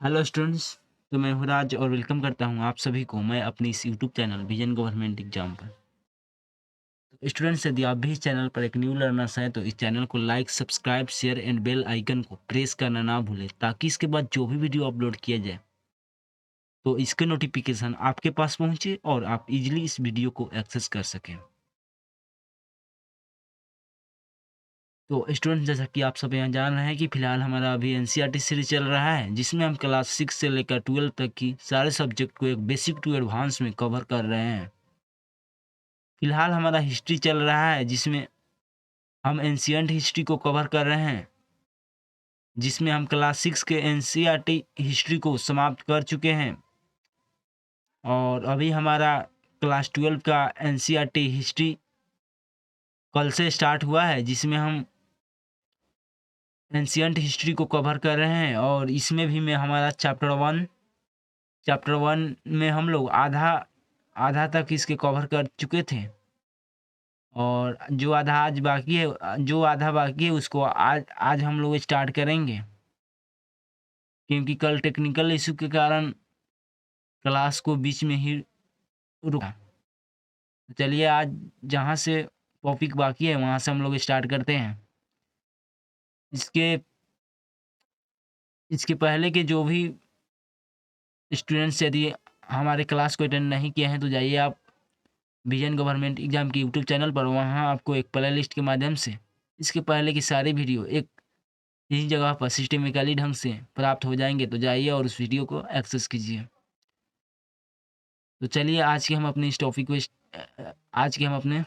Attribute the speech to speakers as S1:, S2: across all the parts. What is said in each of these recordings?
S1: Hello students. तो मैं हूँ राज और वेलकम करता हूँ आप सभी को मैं अपनी इस YouTube channel vision government exam पर। तो स्टूडेंट्स, यदि आप भी इस चैनल पर एक न्यू लर्नर्स हैं तो इस चैनल को like, subscribe, share and bell icon को प्रेस करना ना भूलें, ताकि इसके बाद जो भी वीडियो अपलोड किया जाए तो इसके नोटिफिकेशन आपके पास पहुँचे और आप इजीली इस वीडियो को एक्सेस कर सकें। तो स्टूडेंट्स, जैसा कि आप सब यहाँ जान रहे हैं कि फिलहाल हमारा अभी एनसीईआरटी सीरीज चल रहा है, जिसमें हम क्लास 6 से लेकर 12 तक की सारे सब्जेक्ट को एक बेसिक टू एडवांस में कवर कर रहे हैं। फिलहाल हमारा हिस्ट्री चल रहा है, जिसमें हम एंशिएंट हिस्ट्री को कवर कर रहे हैं, जिसमें हम क्लास 6 के एनसीईआरटी हिस्ट्री को समाप्त कर चुके हैं। और अभी हमारा क्लास 12 का एनसीईआरटी हिस्ट्री कल से स्टार्ट हुआ है, जिसमें हम एंशिएंट हिस्ट्री को कवर कर रहे हैं। और इसमें भी में हमारा चैप्टर 1 में हम लोग आधा आधा तक इसके कवर कर चुके थे। और जो आधा बाकी है उसको आज आज हम लोग स्टार्ट करेंगे, क्योंकि कल टेक्निकल इशू के कारण क्लास को बीच में ही रुका। चलिए, आज जहाँ से टॉपिक बाकी है वहाँ से हम लोग स्टार्ट करते हैं। इसके इसके पहले के जो भी स्टूडेंट्स यदि हमारे क्लास को अटेंड नहीं किए हैं तो जाइए आप विजन गवर्नमेंट एग्जाम के यूट्यूब चैनल पर। वहाँ आपको एक प्ले लिस्ट के माध्यम से इसके पहले की सारी वीडियो एक ही जगह पर सिस्टमेटिकली ढंग से प्राप्त हो जाएंगे। तो जाइए और उस वीडियो को एक्सेस कीजिए। तो चलिए, आज के हम अपने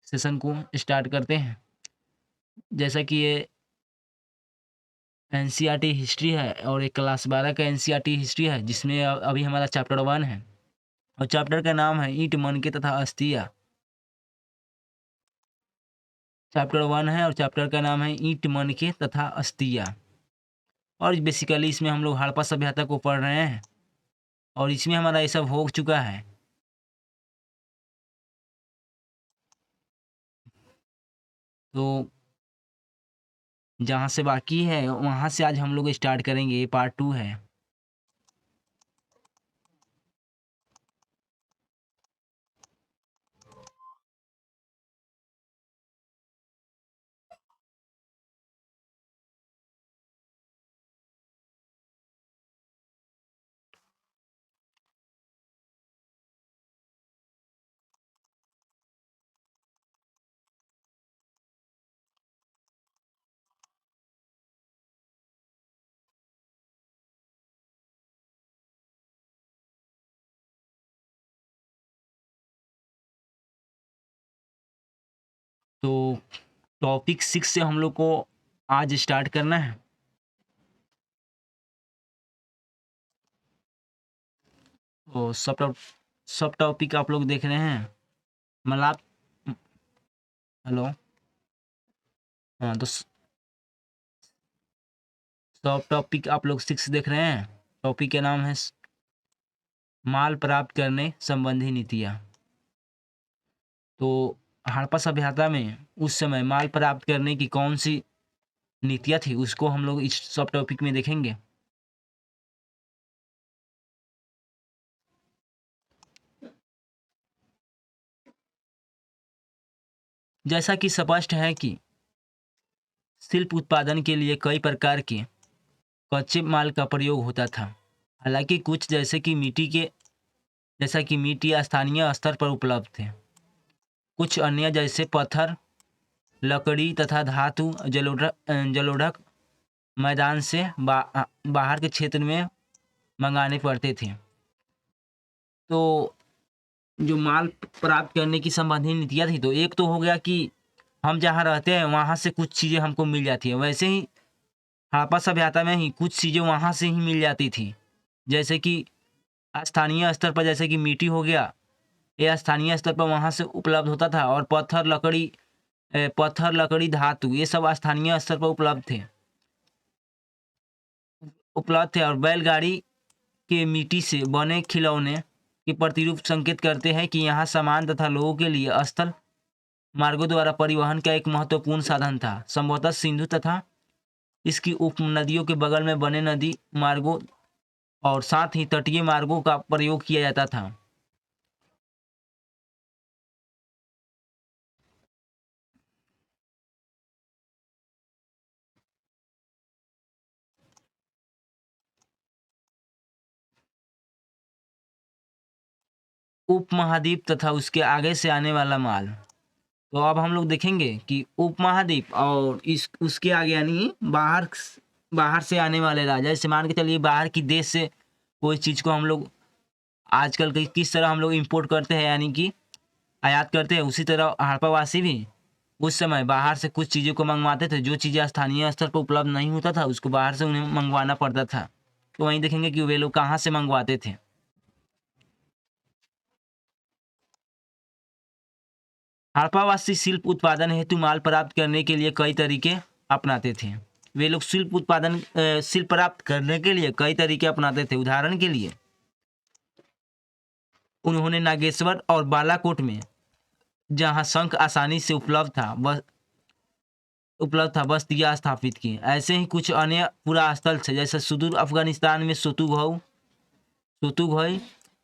S1: सेशन को स्टार्ट करते हैं। जैसा कि ये एनसीईआरटी हिस्ट्री है और एक क्लास 12 का एनसीईआरटी हिस्ट्री है, जिसमें अभी हमारा चैप्टर 1 है और चैप्टर का नाम है ईंट, मनके तथा अस्थियाँ। चैप्टर 1 है और चैप्टर का नाम है ईंट, मनके तथा अस्थियाँ। और बेसिकली इसमें हम लोग हड़प्पा सभ्यता को पढ़ रहे हैं और इसमें हमारा ये सब हो चुका है। तो जहाँ से बाकी है वहाँ से आज हम लोग स्टार्ट करेंगे। ये पार्ट 2 है। तो टॉपिक 6 से हम लोग को आज स्टार्ट करना है। और सब टॉपिक आप लोग देख रहे हैं। मतलब हेलो। हाँ, तो सब टॉपिक आप लोग 6 देख रहे हैं। टॉपिक का नाम है माल प्राप्त करने संबंधी नीतियाँ। तो हड़प्पा सभ्यता में उस समय माल प्राप्त करने की कौन सी नीतियाँ थी, उसको हम लोग इस सब टॉपिक में देखेंगे। जैसा कि स्पष्ट है कि शिल्प उत्पादन के लिए कई प्रकार के कच्चे माल का प्रयोग होता था। हालांकि कुछ जैसा कि मिट्टी स्थानीय स्तर पर उपलब्ध थे। कुछ अन्य जैसे पत्थर, लकड़ी तथा धातु जलोढ़क मैदान से बाहर के क्षेत्र में मंगाने पड़ते थे। तो जो माल प्राप्त करने की संबंधी नीतियाँ थी, तो एक तो हो गया कि हम जहाँ रहते हैं वहाँ से कुछ चीज़ें हमको मिल जाती हैं। वैसे ही हड़प्पा सभ्यता में ही कुछ चीज़ें वहाँ से ही मिल जाती थी। जैसे कि स्थानीय स्तर पर, जैसे कि मिट्टी हो गया, ये स्थानीय स्तर पर वहाँ से उपलब्ध होता था। और पत्थर, लकड़ी, धातु, ये सब स्थानीय स्तर पर उपलब्ध थे। और बैलगाड़ी के मिट्टी से बने खिलौने के प्रतिरूप संकेत करते हैं कि यहाँ सामान तथा लोगों के लिए स्थल मार्गों द्वारा परिवहन का एक महत्वपूर्ण साधन था। संभवतः सिंधु तथा इसकी उप नदियों के बगल में बने नदी मार्गों और साथ ही तटीय मार्गों का प्रयोग किया जाता था। उपमहाद्वीप तथा उसके आगे से आने वाला माल। तो अब हम लोग देखेंगे कि उपमहाद्वीप और इस उसके आगे यानी बाहर से आने वाले राज्य, जैसे मान के चलिए बाहर की देश से कोई चीज़ को हम लोग आजकल किस तरह हम लोग इंपोर्ट करते हैं यानी कि आयात करते हैं, उसी तरह हड़प्पावासी भी उस समय बाहर से कुछ चीज़ों को मंगवाते थे। जो चीज़ें स्थानीय स्तर पर उपलब्ध नहीं होता था उसको बाहर से उन्हें मंगवाना पड़ता था। तो वहीं देखेंगे कि वे लोग कहाँ से मंगवाते थे। हड़प्पावासी शिल्प उत्पादन हेतु माल प्राप्त करने के लिए कई तरीके अपनाते थे। वे लोग शिल्प प्राप्त करने के लिए कई तरीके अपनाते थे। उदाहरण के लिए उन्होंने नागेश्वर और बालाकोट में, जहां शंख आसानी से बस्तियां स्थापित की। ऐसे ही कुछ अन्य पुरास्थल थे, जैसे सुदूर अफगानिस्तान में सोतुगोई,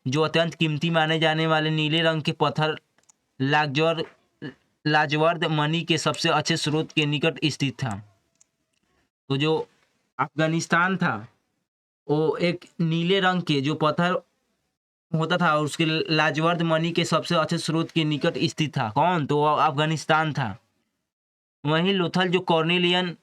S1: जो अत्यंत कीमती माने जाने वाले नीले रंग के पत्थर लाजवर्द मणि के सबसे अच्छे स्रोत के निकट स्थित था। तो जो अफगानिस्तान था वो एक नीले रंग के जो पत्थर होता था और उसके लाजवर्द मणि के सबसे अच्छे स्रोत के निकट स्थित था। कौन? तो अफगानिस्तान था। वहीं लोथल जो कॉर्निलियन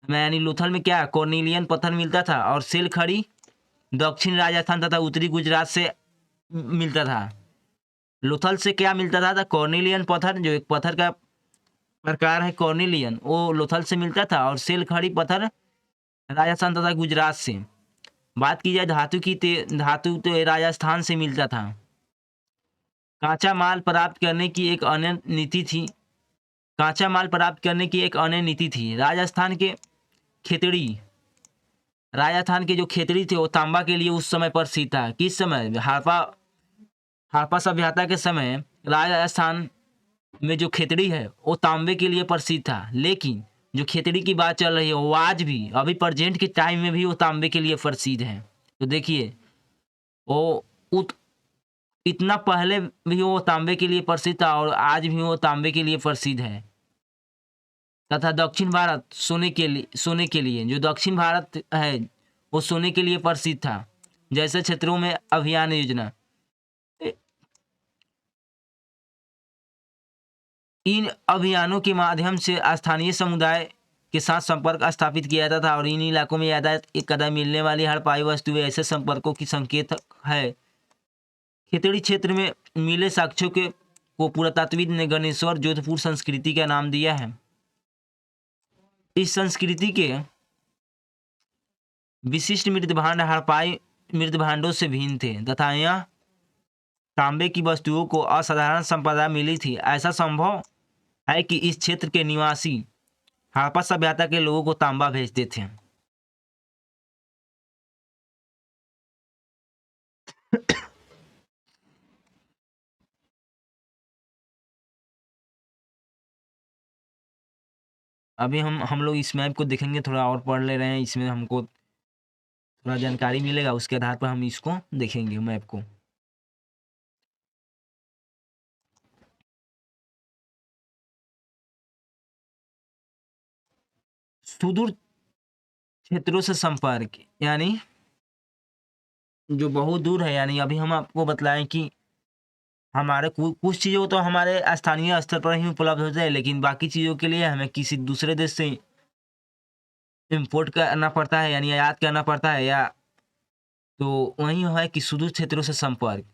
S1: यानी लोथल में क्या कॉर्निलियन पत्थर मिलता था, और सेल खड़ी दक्षिण राजस्थान तथा उत्तरी गुजरात से मिलता था। लोथल से क्या मिलता था? कॉर्निलियन पत्थर, जो एक पत्थर का प्रकार है कॉर्निलियन, वो लोथल से मिलता था, और सेल खड़ी पत्थर राजस्थान तथा गुजरात से। बात की जाए धातु तो राजस्थान से मिलता था। कांचा माल प्राप्त करने की एक अन्य नीति थी। राजस्थान के जो खेतड़ी थे वो तांबा के लिए उस समय प्रसिद्ध था। किस समय? हड़प्पा सभ्यता के समय राजस्थान में जो खेतड़ी है वो तांबे के लिए प्रसिद्ध था। लेकिन जो खेतड़ी की बात चल रही है वो आज भी, अभी प्रेजेंट के टाइम में भी वो तांबे के लिए प्रसिद्ध है। तो देखिए वो इतना पहले भी वो तांबे के लिए प्रसिद्ध था और आज भी वो तांबे के लिए प्रसिद्ध है। तथा दक्षिण भारत सोने के लिए जो दक्षिण भारत है वो सोने के लिए प्रसिद्ध था। जैसे क्षेत्रों में अभियान योजना, इन अभियानों के माध्यम से स्थानीय समुदाय के साथ संपर्क स्थापित किया जाता था, और इन इलाकों में यातायात एक कदम मिलने वाली हड़प्पाई वस्तुएं ऐसे संपर्कों की संकेत है। खेतड़ी क्षेत्र में मिले साक्ष्यों को पुरातात्विद ने गणेश्वर जोधपुर संस्कृति का नाम दिया है। इस संस्कृति के विशिष्ट मृदभांड हड़प्पाई मृदभांडों से भिन्न थे तथा यह तांबे की वस्तुओं को असाधारण संपदा मिली थी। ऐसा संभव है कि इस क्षेत्र के निवासी हड़प्पा सभ्यता के लोगों को तांबा भेजते थे। अभी हम लोग इस मैप को देखेंगे, थोड़ा और पढ़ ले रहे हैं, इसमें हमको थोड़ा जानकारी मिलेगा, उसके आधार पर हम इसको देखेंगे मैप को। सुदूर क्षेत्रों से संपर्क यानी जो बहुत दूर है, यानी अभी हम आपको बतलाएं कि हमारे कुछ चीज़ों तो हमारे स्थानीय स्तर पर ही उपलब्ध होते हैं, लेकिन बाकी चीज़ों के लिए हमें किसी दूसरे देश से इम्पोर्ट करना पड़ता है, यानी आयात करना पड़ता है। या तो वही है कि सुदूर क्षेत्रों से संपर्क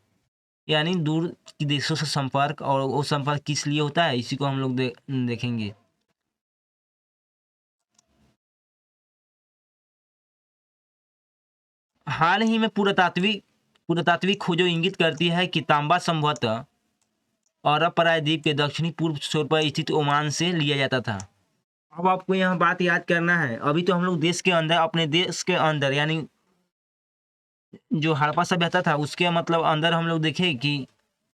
S1: यानी दूर की देशों से संपर्क, और वो संपर्क किस लिए होता है इसी को हम लोग देखेंगे। हाल ही में पुरातात्विक खोजों इंगित करती है कि तांबा संभवतः अरब प्रायद्वीप के दक्षिणी पूर्व छोर पर स्थित ओमान से लिया जाता था। अब आपको यह बात याद करना है, अभी तो हम लोग अपने देश के अंदर यानी जो हड़प्पा सभ्यता था उसके मतलब अंदर हम लोग देखे कि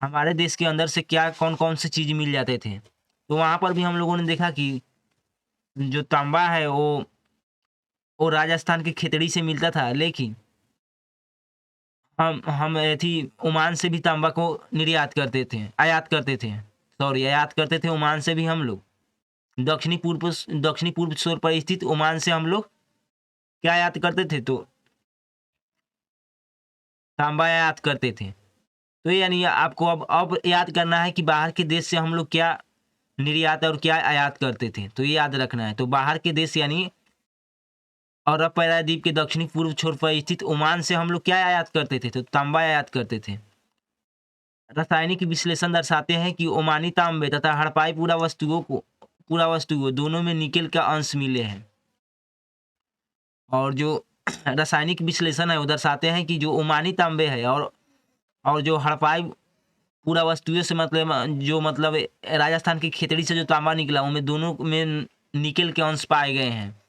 S1: हमारे देश के अंदर से क्या कौन कौन सी चीज़ मिल जाते थे। तो वहाँ पर भी हम लोगों ने देखा कि जो तांबा है वो राजस्थान की खेतड़ी से मिलता था, लेकिन हम थी ओमान से भी तांबा को निर्यात करते थे, आयात करते थे, सॉरी आयात करते थे ओमान से भी हम लोग। दक्षिणी पूर्व छोर पर स्थित ओमान से हम लोग क्या आयात करते थे, तो तांबा आयात करते थे। तो यानी आपको अब याद करना है कि बाहर के देश से हम लोग क्या निर्यात और क्या आयात करते थे, तो ये याद रखना है। तो बाहर के देश यानी अरब प्रायद्वीप के दक्षिणी पूर्व छोर पर स्थित ओमान से हम लोग क्या आयात करते थे, तो तांबा आयात करते थे। रासायनिक विश्लेषण दर्शाते हैं कि ओमानी तांबे तथा हड़पाई पूरा वस्तुओं दोनों में निकेल का अंश मिले हैं। और जो रासायनिक विश्लेषण है वो दर्शाते हैं कि जो ओमानी तांबे है और जो हड़पाई पूरा वस्तुओं से मतलब राजस्थान की खेतड़ी से जो तांबा निकला उनमें दोनों में निकेल के अंश पाए गए हैं,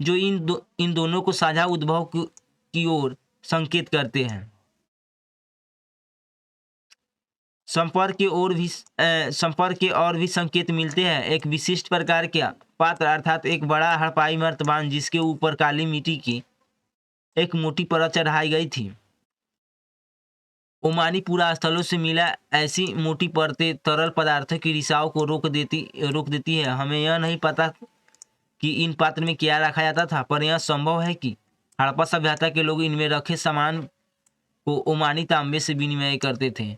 S1: जो इन दोनों को साझा उद्भव की ओर संकेत करते हैं। संपर्क के और भी संकेत मिलते हैं। एक विशिष्ट प्रकार का पात्र अर्थात एक बड़ा हड़पाई मर्तबान जिसके ऊपर काली मिट्टी की एक मोटी परत चढ़ाई गई थी। ओमानी पूरा स्थलों से मिला ऐसी मोटी परतें तरल पदार्थों की रिसाव को रोक देती है। हमें यह नहीं पता कि इन पात्र में क्या रखा जाता था, पर यह संभव है कि हड़प्पा सभ्यता के लोग इनमें रखे सामान को ओमानी तांबे से विनिमय करते थे।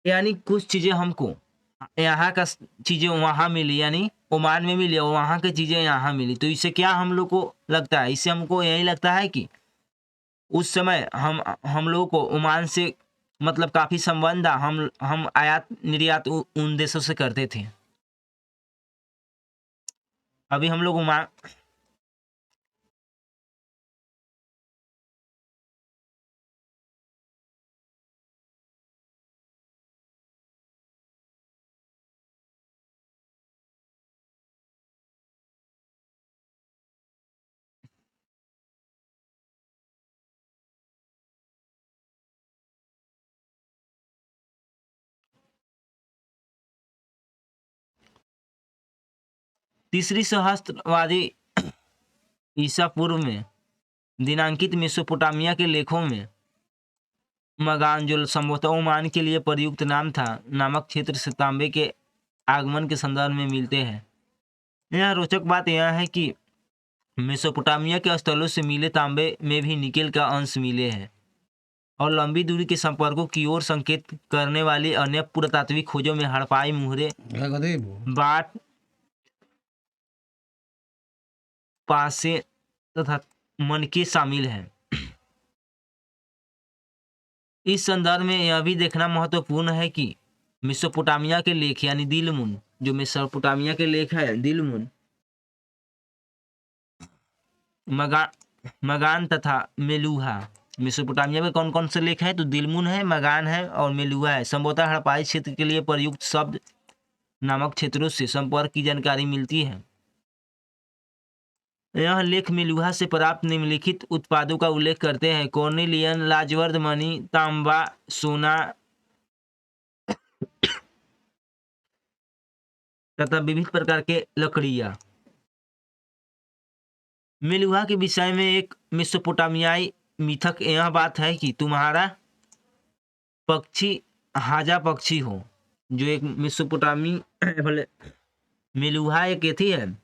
S1: यानी कुछ चीजें हमको यहाँ का चीजें वहां मिली, यानी ओमान में मिली और वहां की चीजें यहाँ मिली। तो इससे क्या हम लोग को लगता है, इससे हमको यही लगता है कि उस समय हम लोगों को ओमान से मतलब काफी संबंध था। हम आयात निर्यात उन देशों से करते थे। अभी हम लोग ओमान तीसरी सहस्त्रवादी ईसा पूर्व में दिनांकित मेसोपोटामिया के लेखों में मगान, जो संभवतः ओमान के लिए प्रयुक्त नाम था, नामक क्षेत्र से तांबे के आगमन के संदर्भ में मिलते हैं। यह रोचक बात यह है कि मेसोपोटामिया के स्थलों से मिले तांबे में भी निकेल का अंश मिले हैं और लंबी दूरी के संपर्कों की ओर संकेत करने वाली अन्य पुरातात्विक खोजों में हड़पाई, मुहरे, बाट, पासे तथा मनके शामिल हैं। इस संदर्भ में यह भी देखना महत्वपूर्ण है कि मेसोपोटामिया के लेख यानी दिलमुन, जो मेसोपोटामिया के लेख है दिलमुन, मगान तथा मेलुहा। मेसोपोटामिया में कौन कौन से लेख हैं, तो दिलमुन है, मगान है और मेलुहा है। संभवतः हड़प्पाई क्षेत्र के लिए प्रयुक्त शब्द नामक क्षेत्रों से संपर्क की जानकारी मिलती है। यह लेख मेलुहा से प्राप्त निम्नलिखित उत्पादों का उल्लेख करते हैं: कॉर्निलियन, लाजवर्द मणि, तांबा, सोना तथा विभिन्न प्रकार के लकड़ियां। मेलुहा के विषय में एक मेसोपोटामियाई मिथक यह बात है कि तुम्हारा पक्षी हाजा पक्षी हो, जो एक मेसोपोटामी बोले मेलुहा एक थी है,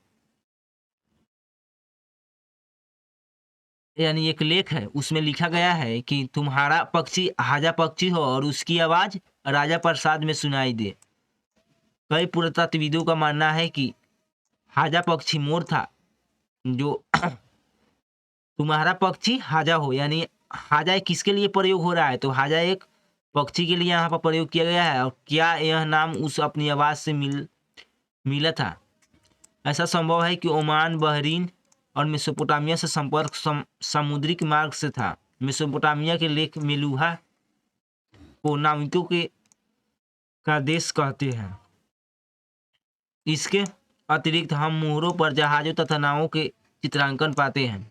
S1: यानी एक लेख है, उसमें लिखा गया है कि तुम्हारा पक्षी हाजा पक्षी हो और उसकी आवाज राजा प्रसाद में सुनाई दे। कई पुरातत्वविदों का मानना है कि हाजा पक्षी मोर था, जो तुम्हारा पक्षी हाजा हो, यानी हाजा किसके लिए प्रयोग हो रहा है, तो हाजा एक पक्षी के लिए यहाँ पर प्रयोग किया गया है। और क्या यह नाम उस अपनी आवाज से मिला था? ऐसा संभव है कि ओमान, बहरीन और मेसोपोटामिया से संपर्क समुद्रिक मार्ग से था। मेसोपोटामिया के लेख मेलुहा को नाविकों के का देश कहते हैं। इसके अतिरिक्त हम मोहरों पर जहाजों तथा नावों के चित्रांकन पाते हैं।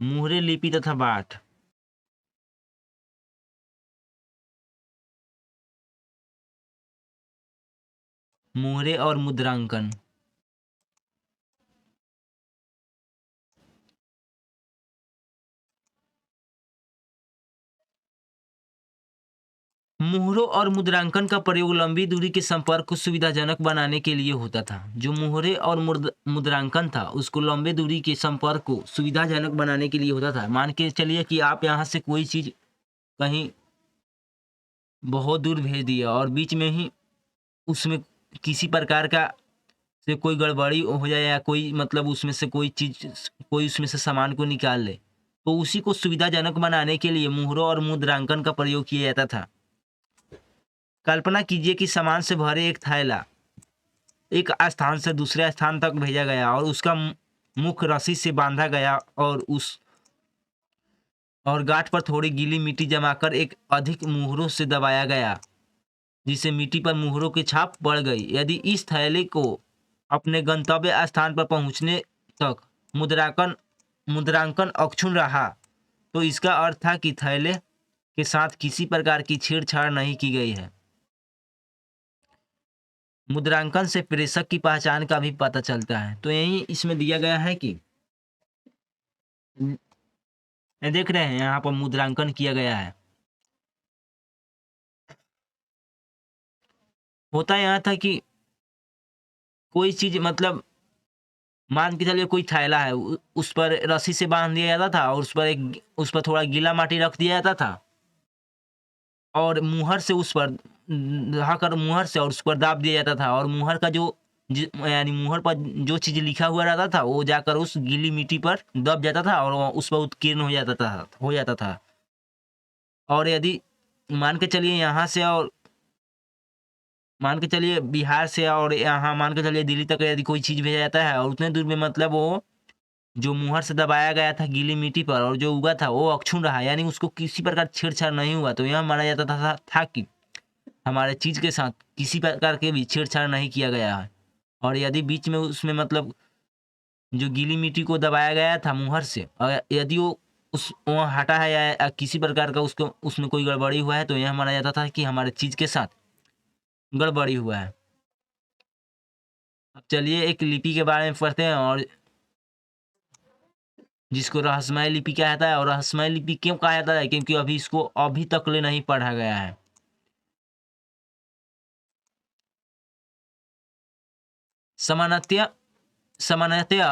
S1: मुहरे लिपि तथा बाठ। मुहरे और मुद्रांकन। मुहरों और मुद्रांकन का प्रयोग लंबी दूरी के संपर्क को सुविधाजनक बनाने के लिए होता था। जो मुहरे और मुद्रांकन था उसको लंबे दूरी के संपर्क को सुविधाजनक बनाने के लिए होता था। मान के चलिए कि आप यहाँ से कोई चीज कहीं बहुत दूर भेज दिया और बीच में ही उसमें किसी प्रकार का से कोई गड़बड़ी हो जाए या कोई मतलब उसमें से कोई चीज कोई उसमें से सामान को निकाल ले, तो उसी को सुविधाजनक बनाने के लिए मुहरों और मुद्रांकन का प्रयोग किया जाता था। कल्पना कीजिए कि सामान से भरे एक थैला एक स्थान से दूसरे स्थान तक भेजा गया और उसका मुख रस्सी से बांधा गया और गांठ पर थोड़ी गीली मिट्टी जमाकर एक अधिक मुहरों से दबाया गया, जिससे मिट्टी पर मुहरों की छाप पड़ गई। यदि इस थैले को अपने गंतव्य स्थान पर पहुंचने तक मुद्रांकन अक्षुण्ण रहा, तो इसका अर्थ था कि थैले के साथ किसी प्रकार की छेड़छाड़ नहीं की गई है। मुद्रांकन से प्रेषक की पहचान का भी पता चलता है। तो यही इसमें दिया गया है कि देख रहे हैं यहाँ पर मुद्रांकन किया गया है। होता यहाँ था कि कोई चीज मतलब मान के चलिए कोई थैला है, उस पर रस्सी से बांध दिया जाता था और उस पर थोड़ा गीला माटी रख दिया जाता था और मुहर से उस पर ढाकर मुहर से और उस पर दाब दिया जाता था और मुहर का यानी मुहर पर जो चीज लिखा हुआ रहता था वो जाकर उस गीली मिट्टी पर दब जाता था और उस पर उत्कीर्ण हो जाता था। और यदि मान के चलिए यहाँ से और मान के चलिए बिहार से और यहाँ मान के चलिए दिल्ली तक यदि कोई चीज भेजा जाता है और उतने दूर में मतलब वो जो मुहर से दबाया गया था गीली मिट्टी पर और जो उगा था वो अक्षुण्ण रहा, यानी उसको किसी प्रकार छेड़छाड़ नहीं हुआ, तो यह माना जाता था कि हमारे चीज के साथ किसी प्रकार के भी छेड़छाड़ नहीं किया गया है। और यदि बीच में उसमें मतलब जो गीली मिट्टी को दबाया गया था मुहर से और यदि वो वहाँ हटा है या किसी प्रकार का उसको उसमें कोई गड़बड़ी हुआ है, तो यह माना जाता था कि हमारे चीज के साथ गड़बड़ी हुआ है। अब चलिए एक लिपि के बारे में पढ़ते हैं और जिसको रहस्यमय लिपि कहा जाता है। और रहस्यमय लिपि क्यों कहा जाता है? क्योंकि अभी इसको अभी तक ले नहीं पढ़ा गया है। सामान्यतः सामान्यतः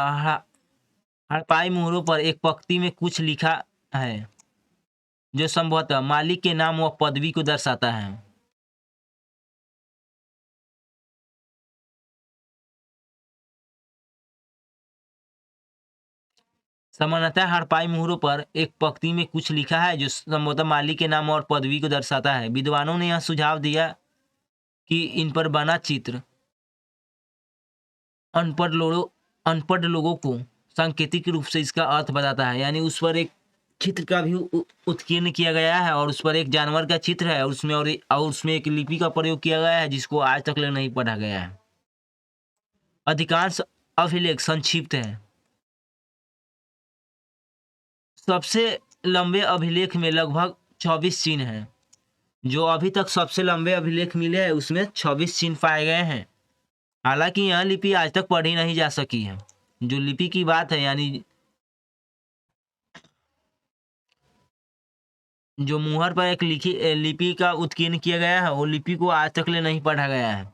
S1: हड़पाई मुहरों पर एक पंक्ति में कुछ लिखा है जो संभवतः मालिक के नाम व पदवी को दर्शाता है। सामान्यतः हड़पाई मुहरों पर एक पंक्ति में कुछ लिखा है जो संभवतः मालिक के नाम और पदवी को दर्शाता है। विद्वानों ने यह सुझाव दिया कि इन पर बना चित्र अनपढ़ लोगों को सांकेतिक रूप से इसका अर्थ बताता है, यानी उस पर एक चित्र का भी उत्कीर्ण किया गया है और उस पर एक जानवर का चित्र है और उसमें एक लिपि का प्रयोग किया गया है जिसको आज तक नहीं पढ़ा गया है। अधिकांश अभिलेख संक्षिप्त है। सबसे लंबे अभिलेख में लगभग 24 चिन्ह हैं। जो अभी तक सबसे लंबे अभिलेख मिले हैं उसमें 26 चिन्ह पाए गए हैं। हालांकि यह लिपि आज तक पढ़ी नहीं जा सकी है। जो लिपि की बात है यानी जो मुहर पर एक लिपि का उत्कीर्ण किया गया है वो लिपि को आज तक ले नहीं पढ़ा गया है,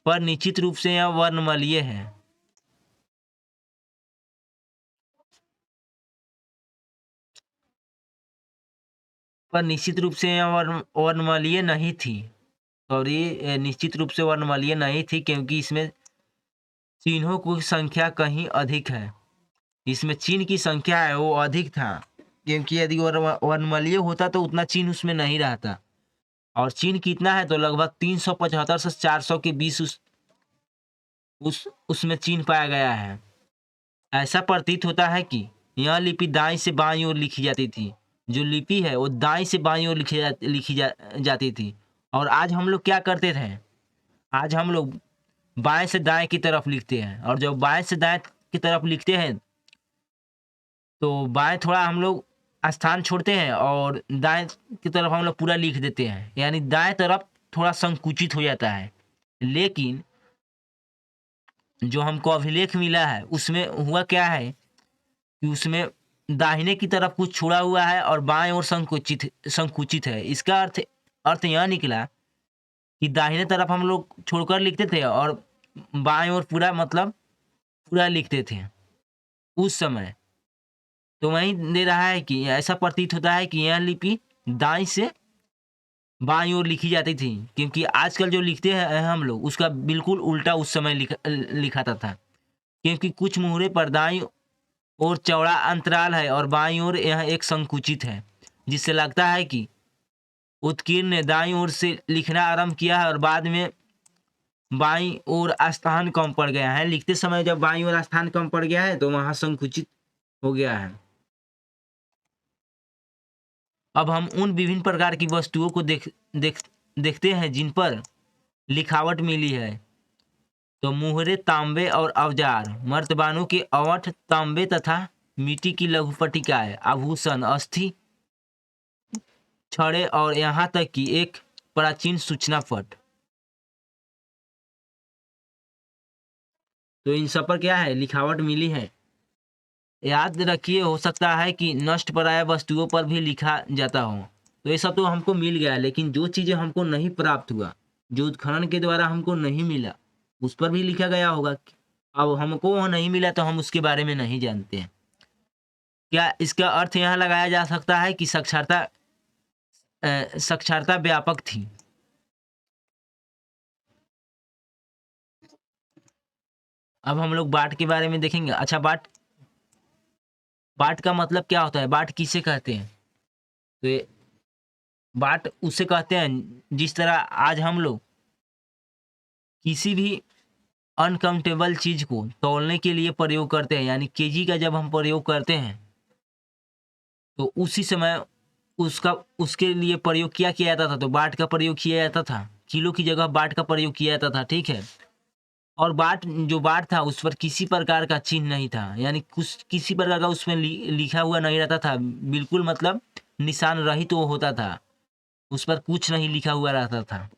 S1: पर निश्चित रूप से यह वर्णमालीय है। पर निश्चित रूप से यह वर्णमालीय नहीं थी। सॉरी, निश्चित रूप से वर्णमालीय नहीं थी क्योंकि इसमें चिन्हों की संख्या कहीं अधिक है। इसमें चिन्ह की संख्या है वो अधिक था, क्योंकि यदि वर्णमालीय होता तो उतना चिन्ह उसमें नहीं रहता। और चिन्ह कितना है तो लगभग 375 से 400 के बीच उसमें चिन्ह पाया गया है। ऐसा प्रतीत होता है कि यह लिपि दाईं से बाईं ओर लिखी जाती थी। जो लिपि है वो दाईं से बाईं ओर लिखी जाती थी। और आज हम लोग क्या करते थे? आज हम लोग बाएं से दाएं की तरफ लिखते हैं और जब बाएं से दाएं की तरफ लिखते हैं तो बाएं थोड़ा हम लोग स्थान छोड़ते हैं और दाएं की तरफ हम लोग पूरा लिख देते हैं, यानी दाएं तरफ थोड़ा संकुचित हो जाता है। लेकिन जो हमको अभिलेख मिला है उसमें हुआ क्या है कि उसमें दाहिने की तरफ कुछ छुड़ा हुआ है और बाएं ओर संकुचित है। इसका अर्थ अर्थ यह निकला कि दाहिने तरफ हम लोग छोड़कर लिखते थे और बाएं ओर पूरा मतलब पूरा लिखते थे उस समय। तो वही दे रहा है कि ऐसा प्रतीत होता है कि यह लिपि दाएं से बाईं ओर लिखी जाती थी, क्योंकि आजकल जो लिखते हैं हम लोग उसका बिल्कुल उल्टा उस समय लिखाता था, क्योंकि कुछ मुहरे पर दाईं ओर चौड़ा अंतराल है और बाईं ओर यह एक संकुचित है, जिससे लगता है कि उत्कीर्ण ने दाईं ओर से लिखना आरंभ किया है और बाद में बाईं ओर स्थान कम पड़ गया है। लिखते समय जब बाईं ओर स्थान कम पड़ गया है तो वहां संकुचित हो गया है। अब हम उन विभिन्न प्रकार की वस्तुओं को देखते हैं जिन पर लिखावट मिली है। तो मुहरे, तांबे और औजार, मर्तबानों के अवठ, तांबे तथा मिट्टी की लघु पट्टिकाएं, आभूषण, अस्थि, छड़े और यहाँ तक कि एक प्राचीन सूचना पट। तो इन सब पर क्या है, लिखावट मिली है। याद रखिए, हो सकता है कि नष्ट पराया वस्तुओं पर भी लिखा जाता हो। तो ये सब तो हमको मिल गया, लेकिन जो चीज़ें हमको नहीं प्राप्त हुआ, जो उत्खनन के द्वारा हमको नहीं मिला, उस पर भी लिखा गया होगा। अब हमको वो नहीं मिला तो हम उसके बारे में नहीं जानते हैं। क्या इसका अर्थ यहाँ लगाया जा सकता है कि साक्षरता व्यापक थी? अब हम लोग बाट के बारे में देखेंगे। अच्छा, बाट बाट का मतलब क्या होता है? बाट किसे कहते हैं? तो ये बाट उसे कहते हैं जिस तरह आज हम लोग किसी भी अनकाउंटेबल चीज को तौलने के लिए प्रयोग करते हैं, यानी केजी का जब हम प्रयोग करते हैं तो उसी समय उसके लिए प्रयोग किया जाता था, तो बाट का प्रयोग किया जाता था। किलो की जगह बाट का प्रयोग किया जाता था, ठीक है। और जो बाट था उस पर किसी प्रकार का चिन्ह नहीं था, यानी कुछ किसी प्रकार का उसमें लिखा हुआ नहीं रहता था, बिल्कुल मतलब निशान रहित तो होता था, उस पर कुछ नहीं लिखा हुआ रहता था।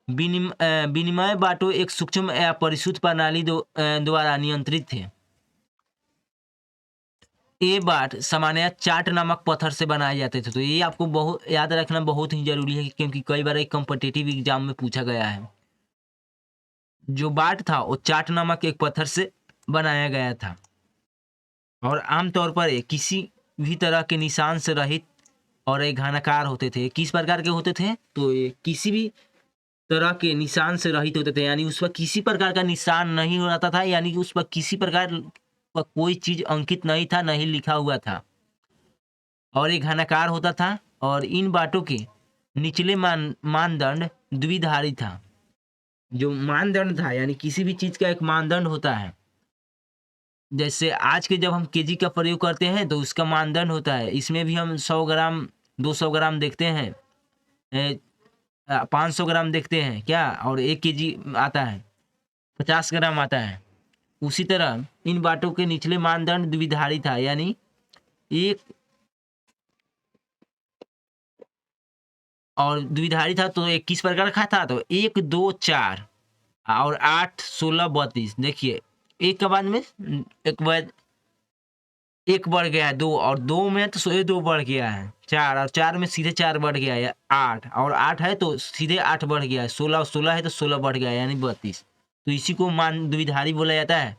S1: विनिमय बाटो एक सूक्ष्म या परिशुद्ध प्रणाली द्वारा नियंत्रित थे। ये बाट सामान्य चाट नामक पत्थर से बनाए जाते थे। तो ये आपको बहुत याद रखना बहुत ही जरूरी है, क्योंकि कई बार एक कॉम्पिटिटिव एग्जाम में पूछा गया है। जो बाट था वो चाट नामक एक पत्थर से बनाया गया था और आमतौर पर ये किसी भी तरह के निशान से रहित और एक घनाकार होते थे। किस प्रकार के होते थे? तो ये किसी भी तरह के निशान से रहित होते थे, यानी उस पर किसी प्रकार का निशान नहीं हो रहता था, यानी कि उस पर किसी प्रकार का कोई चीज अंकित नहीं था, नहीं लिखा हुआ था, और एक घनाकार होता था। और इन बाटों के निचले मानदंड द्विधारी था। जो मानदंड था, यानी किसी भी चीज का एक मानदंड होता है, जैसे आज के जब हम केजी का प्रयोग करते हैं तो उसका मानदंड होता है। इसमें भी हम 100 ग्राम 200 ग्राम देखते हैं, 500 ग्राम देखते हैं क्या, और 1 केजी आता है, 50 ग्राम आता है। उसी तरह इन बाटों के निचले मानदंड द्विधारी था, यानी एक और द्विधारी था। तो एक किस प्रकार का था? तो 1 2 4 और 8 16 32। देखिए, एक के बाद में एक बढ़ गया है 2, और 2 में तो सीधे 2 बढ़ गया है 4, और 4 में सीधे 4 बढ़ गया है 8, और 8 है तो सीधे 8 बढ़ गया है 16, और 16 है तो 16 बढ़ गया है यानी 32। तो इसी को मान द्विधारी बोला जाता है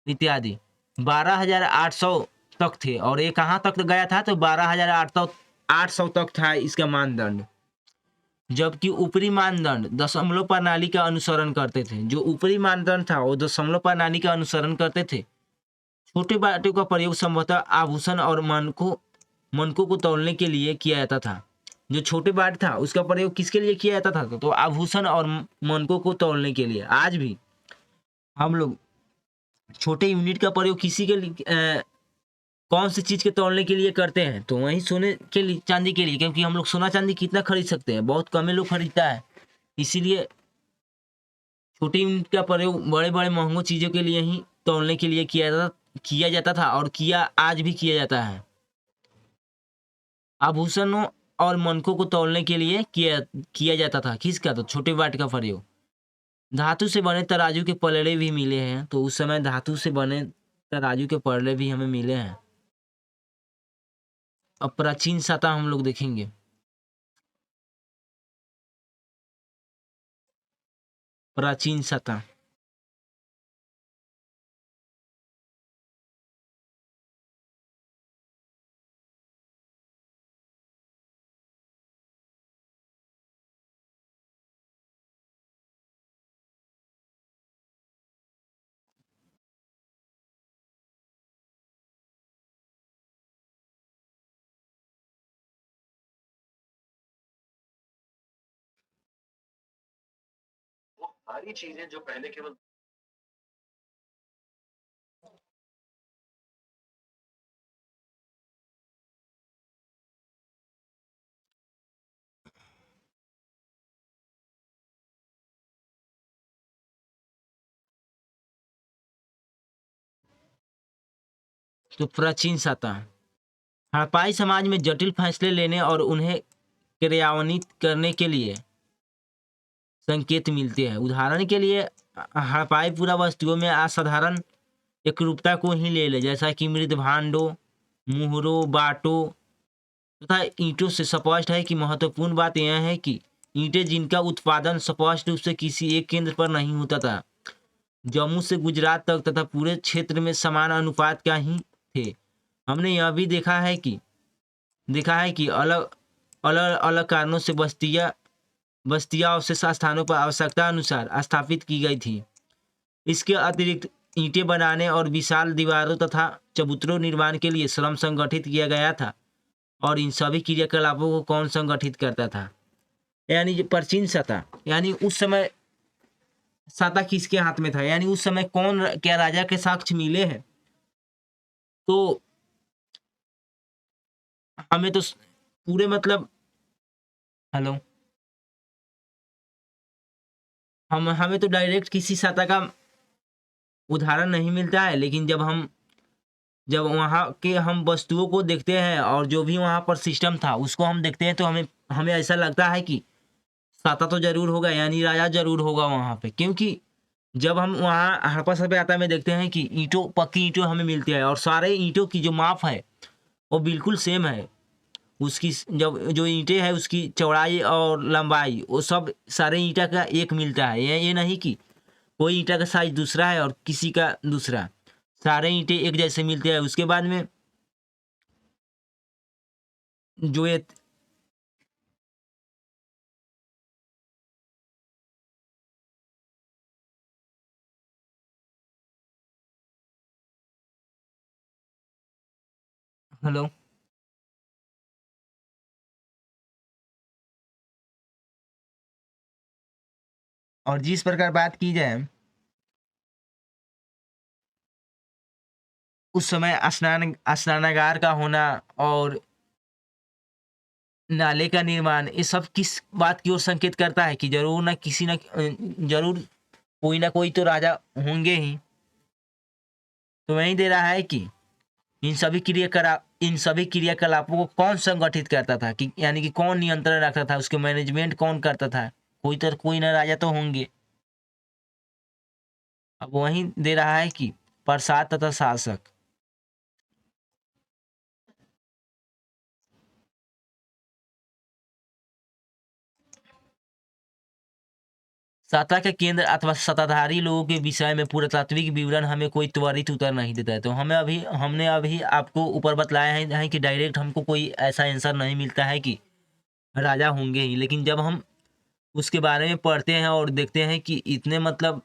S1: इत्यादि। 12,800 तक थे, और ये कहाँ तक गया था? तो 12,800 तक था इसका मानदंड। जबकि ऊपरी मानदंड दशमलव प्रणाली का अनुसरण करते थे। जो ऊपरी मानदंड था वो दशमलव प्रणाली का अनुसरण करते थे। छोटे बाटों का प्रयोग संभवतः आभूषण और मनकों को तौलने के लिए किया जाता था। जो छोटे बाट था उसका प्रयोग किसके लिए किया जाता था? तो आभूषण और मनकों को तौलने के लिए। आज भी हम लोग छोटे यूनिट का प्रयोग किसी के लिए कौन सी चीज के तौलने के लिए करते हैं? तो वही सोने के लिए, चांदी के लिए, क्योंकि हम लोग सोना चांदी कितना खरीद सकते हैं? बहुत कम लोग खरीदता है। इसीलिए छोटे यूनिट का प्रयोग बड़े बड़े महंगों चीजों के लिए ही तौलने के लिए किया जाता था और आज भी किया जाता है। आभूषणों और मनकों को तौलने के लिए किया जाता था। किसका? तो छोटे वाट का प्रयोग। धातु से बने तराजू के पलड़े भी मिले हैं, तो उस समय धातु से बने तराजू के पलड़े भी हमें मिले हैं। अब प्राचीन सतह हम लोग देखेंगे। प्राचीन सतह
S2: सारी चीजें जो पहले केवल
S1: तो प्राचीन सतह हड़प्पाई समाज में जटिल फैसले लेने और उन्हें क्रियान्वित करने के लिए संकेत मिलते हैं। उदाहरण के लिए हड़प्पाई पूरा वस्तुओं में असाधारण एकरूपता को ही ले ले, जैसा कि मृद भांडों, मुहरों, बाटों तथा ईंटों से स्पष्ट है कि महत्वपूर्ण बात यह है कि ईंटें जिनका उत्पादन स्पष्ट रूप से किसी एक केंद्र पर नहीं होता था, जम्मू से गुजरात तक तथा पूरे क्षेत्र में समान अनुपात का ही थे। हमने यह भी देखा है कि अलग अलग अलग कारणों से बस्तियां अवशेष स्थानों पर आवश्यकता अनुसार स्थापित की गई थी। इसके अतिरिक्त ईंटें बनाने और विशाल दीवारों तथा चबूतरों निर्माण के लिए श्रम संगठित किया गया था। और इन सभी क्रियाकलापों को कौन संगठित करता था? यानी जो प्राचीन सत्ता, यानी उस समय सत्ता किसके हाथ में था, यानी उस समय कौन क्या राजा के साक्ष्य मिले हैं, तो हमें तो पूरे मतलब हेलो हमें तो डायरेक्ट किसी सत्ता का उदाहरण नहीं मिलता है, लेकिन जब वहाँ के हम वस्तुओं को देखते हैं और जो भी वहाँ पर सिस्टम था उसको हम देखते हैं, तो हमें ऐसा लगता है कि सत्ता तो जरूर होगा, यानी राजा जरूर होगा वहाँ पे। क्योंकि जब हम वहाँ हड़प्पा सभ्यता में देखते हैं कि पक्की ईंटों हमें मिलती है और सारे ईंटों की जो माप है वो बिल्कुल सेम है। उसकी जब जो ईंटें हैं उसकी चौड़ाई और लंबाई वो सब सारे ईंटा का एक मिलता है। ये नहीं कि कोई ईंटा का साइज दूसरा है और किसी का दूसरा, सारे ईंटें एक जैसे मिलते हैं। उसके बाद में जो ये हेलो और जिस प्रकार बात की जाए उस समय स्नानागार का होना और नाले का निर्माण, ये सब किस बात की ओर संकेत करता है कि जरूर कोई ना कोई तो राजा होंगे ही। तो वही दे रहा है कि इन सभी क्रियाकलापों को कौन संगठित करता था, कि यानी कि कौन नियंत्रण रखता था, उसके मैनेजमेंट कौन करता था, कोई ना राजा तो होंगे। अब वही दे रहा है कि प्रसाद तथा शासक। सत्ता के केंद्र अथवा सत्ताधारी लोगों के विषय में पुरातात्विक विवरण हमें कोई त्वरित उत्तर नहीं देता है। तो हमने अभी आपको ऊपर बतलाया है कि डायरेक्ट हमको कोई ऐसा आंसर नहीं मिलता है कि राजा होंगे ही। लेकिन जब हम उसके बारे में पढ़ते हैं और देखते हैं कि इतने मतलब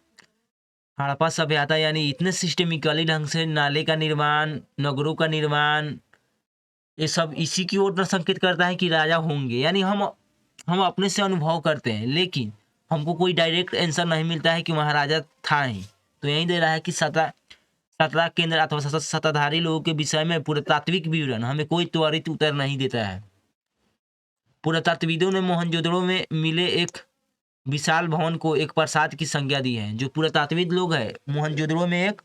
S1: हड़प्पा सभ्यता यानी इतने सिस्टेमिकली ढंग से नाले का निर्माण, नगरों का निर्माण, ये सब इसी की ओर संकेत करता है कि राजा होंगे। यानी हम अपने से अनुभव करते हैं, लेकिन हमको कोई डायरेक्ट आंसर नहीं मिलता है कि वहाँ राजा था ही। तो यही दे रहा है कि सत्ता केंद्र अथवा सत्ताधारी लोगों के विषय में पुरातात्विक विवरण हमें कोई त्वरित उत्तर नहीं देता है। पुरातत्वविदों ने मोहनजोदड़ो में मिले एक विशाल भवन को एक प्रासाद की संज्ञा दी है। जो पुरातात्विक लोग हैं, मोहनजोदड़ो में एक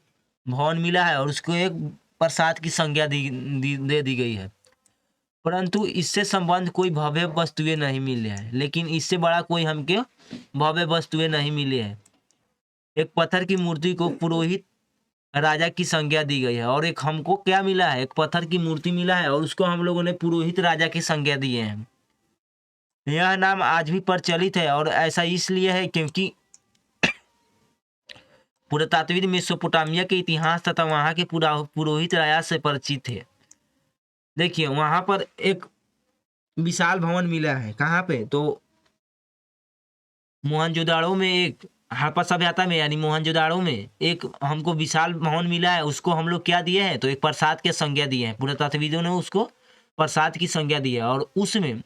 S1: भवन मिला है और उसको एक प्रसाद की संज्ञा दे दी गई है। परंतु इससे संबंध कोई भव्य वस्तुएं नहीं मिले हैं, लेकिन इससे बड़ा कोई हमके भव्य वस्तुएं नहीं मिले हैं। एक पत्थर की मूर्ति को पुरोहित राजा की संज्ञा दी गई है, और एक हमको क्या मिला है, एक पत्थर की मूर्ति मिला है और उसको हम लोगों ने पुरोहित राजा की संज्ञा दिए हैं। यह नाम आज भी प्रचलित है, और ऐसा इसलिए है क्योंकि पुरातात्विक मेसोपोटामिया के इतिहास तथा वहां के पुरोहित राजा से परिचित थे। देखिए वहां पर एक विशाल भवन मिला है, कहाँ पे, तो मोहनजोदाड़ो में, एक हड़प्पा सभ्यता में यानी मोहनजोदाड़ो में एक हमको विशाल भवन मिला है। उसको हम लोग क्या दिए हैं, तो एक प्रसाद की संज्ञा दिए हैं, पुरातात्विदों ने उसको प्रसाद की संज्ञा दी है। और उसमें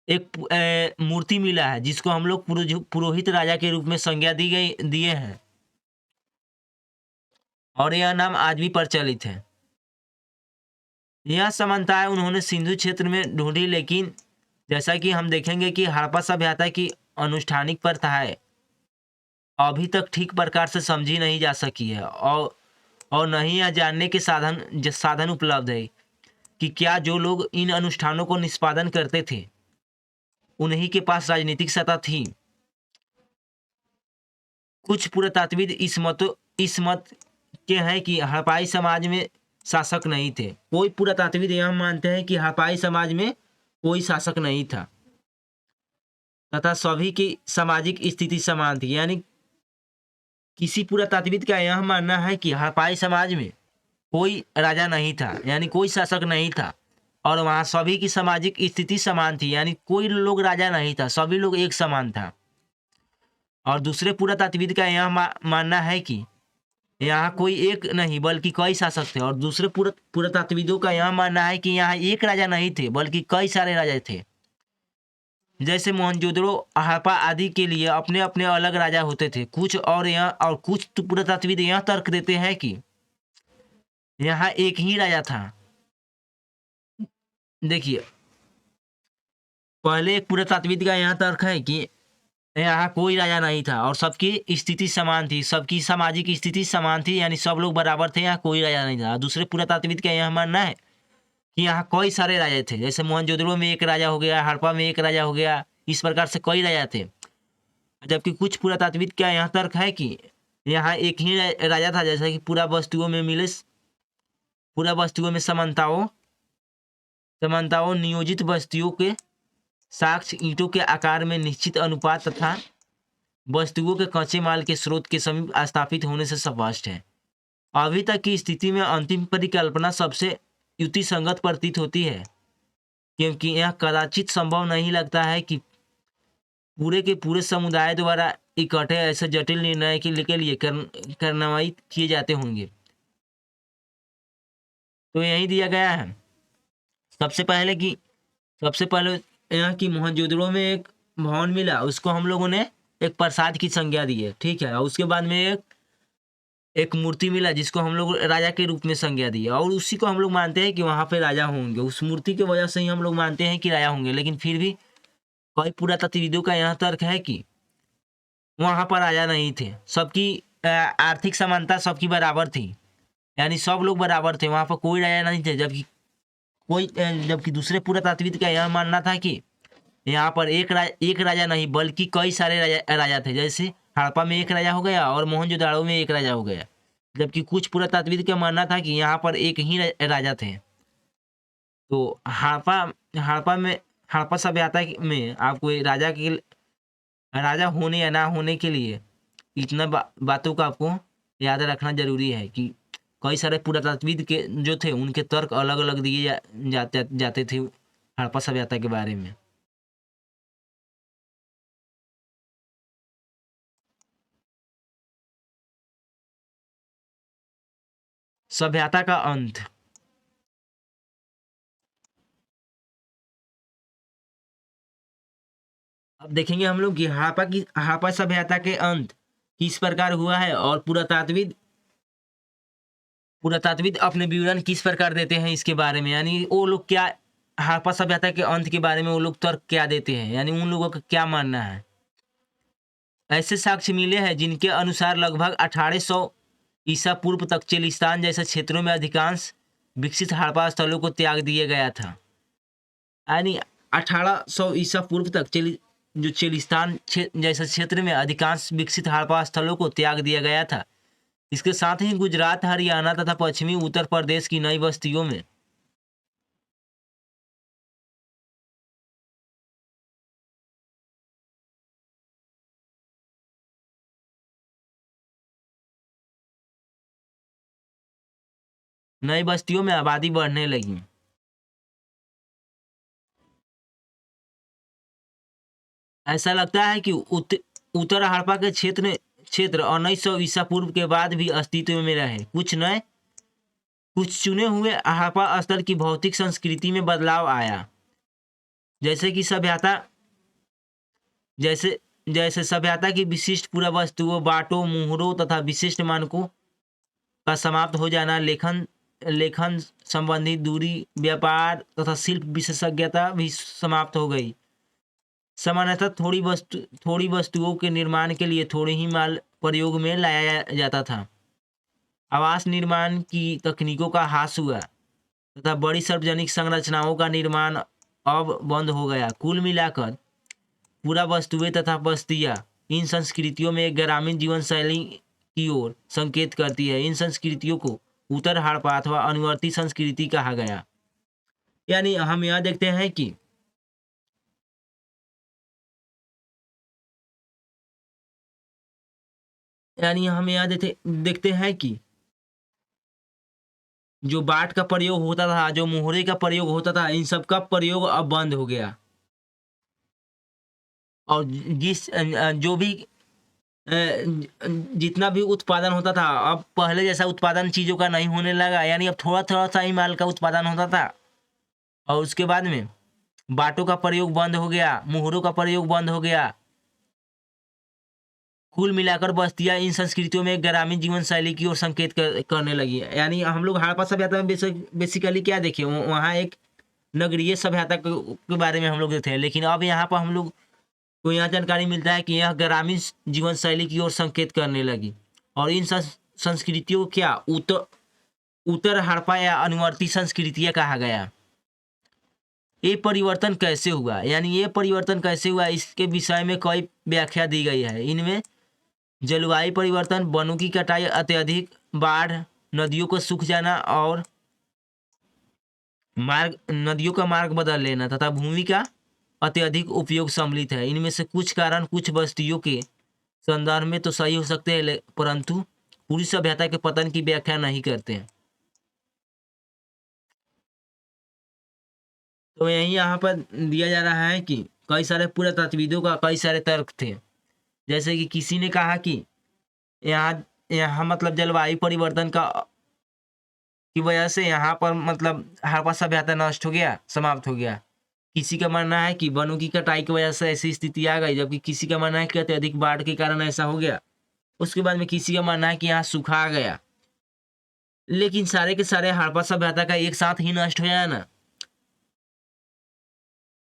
S1: एक मूर्ति मिला है जिसको हम लोग पुरोहित राजा के रूप में संज्ञा दिए हैं, और यह नाम आज भी प्रचलित है। यह समानताएं उन्होंने सिंधु क्षेत्र में ढूंढी, लेकिन जैसा कि हम देखेंगे कि हड़प्पा सभ्यता की अनुष्ठानिक प्रथाएं अभी तक ठीक प्रकार से समझी नहीं जा सकी है, और न ही यह जानने के साधन उपलब्ध है कि क्या जो लोग इन अनुष्ठानों को निष्पादन करते थे उन्हीं के पास राजनीतिक सत्ता थी। कुछ पुरातात्विद इस मत के हैं कि हड़प्पाई समाज में शासक नहीं थे। कोई पुरातात्विद यह मानते हैं कि हड़प्पाई समाज में कोई शासक नहीं था तथा सभी की सामाजिक स्थिति समान थी। यानी किसी पुरातात्विद का यह मानना है कि हड़प्पाई समाज में कोई राजा नहीं था, यानी कोई शासक नहीं था, और वहाँ सभी की सामाजिक स्थिति समान थी, यानी कोई लोग राजा नहीं था, सभी लोग एक समान था। और दूसरे पुरातात्विद का यह मानना है कि यहाँ कोई एक नहीं बल्कि कई शासक थे। और दूसरे पुरातात्विदों का यह मानना है कि यहाँ एक राजा नहीं थे बल्कि कई सारे राजा थे। जैसे मोहनजोदड़ो, हड़प्पा आदि के लिए अपने अपने अलग राजा होते थे। कुछ पुरातात्विद यह तर्क देते हैं कि यहाँ एक ही राजा था। देखिए पहले एक पुरातात्विद का यह तर्क है कि यहाँ कोई राजा नहीं था और सबकी स्थिति समान थी, सबकी सामाजिक स्थिति समान थी, यानी सब लोग बराबर थे, यहाँ कोई राजा नहीं था। दूसरे पुरातात्विद का यह मानना है कि यहाँ कई सारे राजा थे, जैसे मोहनजोदड़ो में एक राजा हो गया, हड़प्पा में एक राजा हो गया, इस प्रकार से कई राजा थे। जबकि कुछ पुरातात्विद का यह तर्क है कि यहाँ एक ही राजा था, जैसा कि पूरा वस्तुओं में समानताओं नियोजित वस्तुओं के साक्ष्य ईंटों के आकार में निश्चित अनुपात तथा वस्तुओं के कच्चे माल के स्रोत के समीप स्थापित होने से स्पष्ट है। अभी तक की स्थिति में अंतिम परिकल्पना सबसे युक्ति संगत प्रतीत होती है, क्योंकि यह कदाचित संभव नहीं लगता है कि पूरे के पूरे समुदाय द्वारा इकट्ठे ऐसे जटिल निर्णय के लिए कार्रवाई किए जाते होंगे। तो यही दिया गया है सबसे पहले यह कि मोहनजोदड़ो में एक भवन मिला, उसको हम लोगों ने एक प्रसाद की संज्ञा दी है, ठीक है। और उसके बाद में एक मूर्ति मिला जिसको हम लोग राजा के रूप में संज्ञा दी है, और उसी को हम लोग मानते हैं कि वहाँ पे राजा होंगे। उस मूर्ति की वजह से ही हम लोग मानते हैं कि राजा होंगे। लेकिन फिर भी कई पुरातात्विदों का यह तर्क है कि वहाँ पर राजा नहीं थे, सबकी आर्थिक समानता सबकी बराबर थी, यानी सब लोग बराबर थे, वहाँ पर कोई राजा नहीं थे। जबकि दूसरे पुरातात्विद का यह मानना था कि यहाँ पर एक राजा नहीं बल्कि कई सारे राजा थे, जैसे हड़प्पा में एक राजा हो गया और मोहनजोदाड़ो में एक राजा हो गया। जबकि कुछ पुरातात्विद का मानना था कि यहाँ पर एक ही राजा थे। तो हड़प्पा सभ्यता में आपको राजा होने या ना होने के लिए इतना बातों को आपको याद रखना जरूरी है कि कई सारे पुरातात्विद के जो थे उनके तर्क अलग अलग दिए जाते थे हड़प्पा सभ्यता के बारे में। सभ्यता का अंत। अब देखेंगे हम लोग कि हड़प्पा सभ्यता के अंत किस प्रकार हुआ है, और पुरातात्विद अपने विवरण किस प्रकार देते हैं इसके बारे में, यानी वो लोग क्या हड़प्पा सभ्यता के अंत के बारे में वो लोग तर्क क्या देते हैं, यानी उन लोगों का क्या मानना है। ऐसे साक्ष्य मिले हैं जिनके अनुसार लगभग 1800 ईसा पूर्व तक चेलिस्तान जैसे क्षेत्रों में अधिकांश विकसित हड़प्पा स्थलों को त्याग दिया गया था। यानी 1800 ईसा पूर्व तक जो चेलिस्तान जैसे क्षेत्र में अधिकांश विकसित हड़प्पा स्थलों को त्याग दिया गया था। इसके साथ ही गुजरात, हरियाणा तथा पश्चिमी उत्तर प्रदेश की नई बस्तियों में आबादी बढ़ने लगी। ऐसा लगता है कि उत्तर हड़प्पा के क्षेत्र 1900 ईसा पूर्व के बाद भी अस्तित्व में रहे। कुछ चुने हुए हड़प्पा स्थल की भौतिक संस्कृति में बदलाव आया, जैसे कि सभ्यता की विशिष्ट पूरा वस्तुओं, बाटों, मुहरों तथा विशिष्ट मानकों का समाप्त हो जाना, लेखन संबंधी दूरी, व्यापार तथा शिल्प विशेषज्ञता भी समाप्त हो गई। सामान्यतः थोड़ी वस्तुओं के निर्माण के लिए थोड़े ही माल प्रयोग में लाया जाता था। आवास निर्माण की तकनीकों का ह्रास हुआ तथा बड़ी सार्वजनिक संरचनाओं का निर्माण अब बंद हो गया। कुल मिलाकर पूरा वस्तुएं तथा बस्तियां इन संस्कृतियों में एक ग्रामीण जीवन शैली की ओर संकेत करती है। इन संस्कृतियों को उत्तर हड़प्पा अथवा अनुवर्ती संस्कृति कहा गया। यानी हम यह देखते हैं कि देखते हैं कि जो बाट का प्रयोग होता था, जो मोहरे का प्रयोग होता था, इन सब का प्रयोग अब बंद हो गया। और जितना भी उत्पादन होता था, अब पहले जैसा उत्पादन चीज़ों का नहीं होने लगा। यानी अब थोड़ा थोड़ा सा ही माल का उत्पादन होता था और उसके बाद में बाटों का प्रयोग बंद हो गया, मोहरों का प्रयोग बंद हो गया। कुल मिलाकर बस्तियां इन संस्कृतियों में ग्रामीण जीवन शैली की ओर संकेत करने लगी। यानी हम लोग हड़प्पा सभ्यता में बेसिकली क्या देखे, वहाँ एक नगरीय सभ्यता के बारे में हम लोग देखते हैं, लेकिन अब यहाँ पर हम लोग को यह जानकारी मिलता है कि यह ग्रामीण जीवन शैली की ओर संकेत करने लगी। और इन संस्कृतियों को क्या उत्तर हड़प्पा या अनुवर्ती संस्कृतियाँ कहा गया। ये परिवर्तन कैसे हुआ, इसके विषय में कई व्याख्या दी गई है। इनमें जलवायु परिवर्तन, वनों की कटाई, अत्यधिक बाढ़, नदियों को सूख जाना और नदियों का मार्ग बदल लेना तथा भूमि का अत्यधिक उपयोग सम्मिलित है। इनमें से कुछ कारण कुछ बस्तियों के संदर्भ में तो सही हो सकते हैं, परंतु पूरी सभ्यता के पतन की व्याख्या नहीं करते हैं। तो यहाँ पर दिया जा रहा है कि कई सारे पुरातत्वविदों का कई सारे तर्क थे। जैसे कि किसी ने कहा कि यहाँ मतलब जलवायु परिवर्तन की वजह से यहाँ पर मतलब हड़प्पा सभ्यता नष्ट हो गया, समाप्त हो गया। किसी का मानना है कि वनों की कटाई की वजह से ऐसी स्थिति आ गई, जबकि किसी का मानना है कि अत्यधिक बाढ़ के कारण ऐसा हो गया। उसके बाद में किसी का मानना है कि यहाँ सूखा आ गया। लेकिन सारे के सारे हड़प्पा सभ्यता का एक साथ ही नष्ट हो जाए ना,